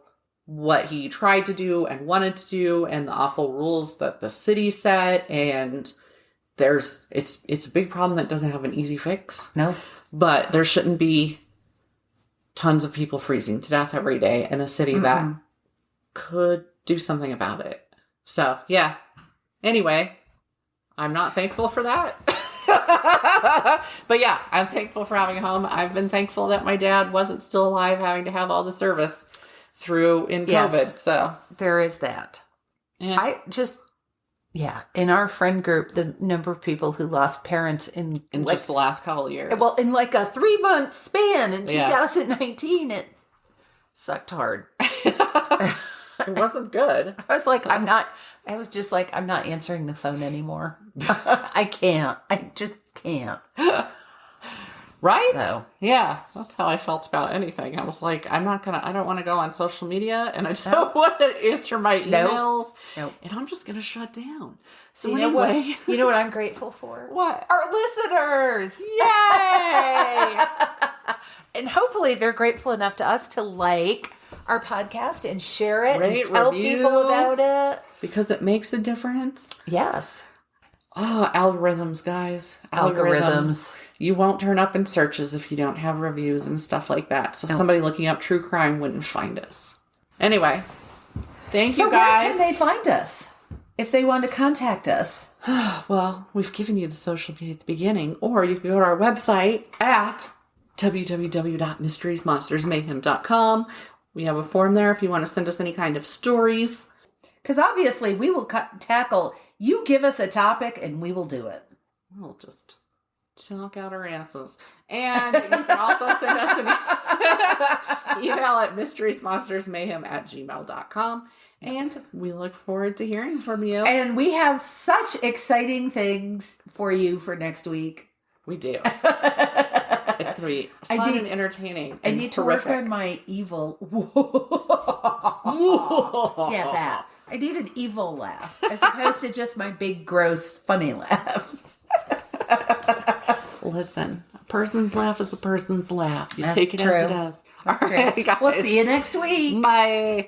what he tried to do and wanted to do, and the awful rules that the city set, and it's a big problem that doesn't have an easy fix. No. But there shouldn't be tons of people freezing to death every day in a city that could do something about it. So, yeah. Anyway, I'm not thankful for that. But yeah, I'm thankful for having a home. I've been thankful that my dad wasn't still alive, having to have all the service through in COVID. So there is that. yeah. In our friend group, the number of people who lost parents in just the last couple of years. Well, in like a 3-month span in 2019, it sucked hard. It wasn't good. I was like, I'm not answering the phone anymore. I can't. I just can't. Right? So. Yeah. That's how I felt about anything. I was like, I don't want to go on social media, and I don't want to answer my emails. Nope. And I'm just going to shut down. So you know what I'm grateful for? What? Our listeners. Yay! And hopefully they're grateful enough to us to like our podcast and share it Rate, and tell review, people about it. Because it makes a difference. Yes. Oh, algorithms, guys. Algorithms. You won't turn up in searches if you don't have reviews and stuff like that. So somebody looking up true crime wouldn't find us. Anyway, thank you guys. Where can they find us if they want to contact us? Well, we've given you the social media at the beginning, or you can go to our website at www.mysteriesmonstersmayhem.com. We have a form there if you want to send us any kind of stories. Because obviously we will tackle, you give us a topic and we will do it. We'll just chalk out our asses. And you can also send us an email at mysteriesmonstersmayhem@gmail.com. And we look forward to hearing from you. And we have such exciting things for you for next week. We do. It's going to be fun and entertaining. I need to work on my evil. Yeah, that. I need an evil laugh as opposed to just my big, gross, funny laugh. Listen, a person's laugh is a person's laugh. You That's take it true. as it is. That's All right, true. guys. We'll see you next week. Bye.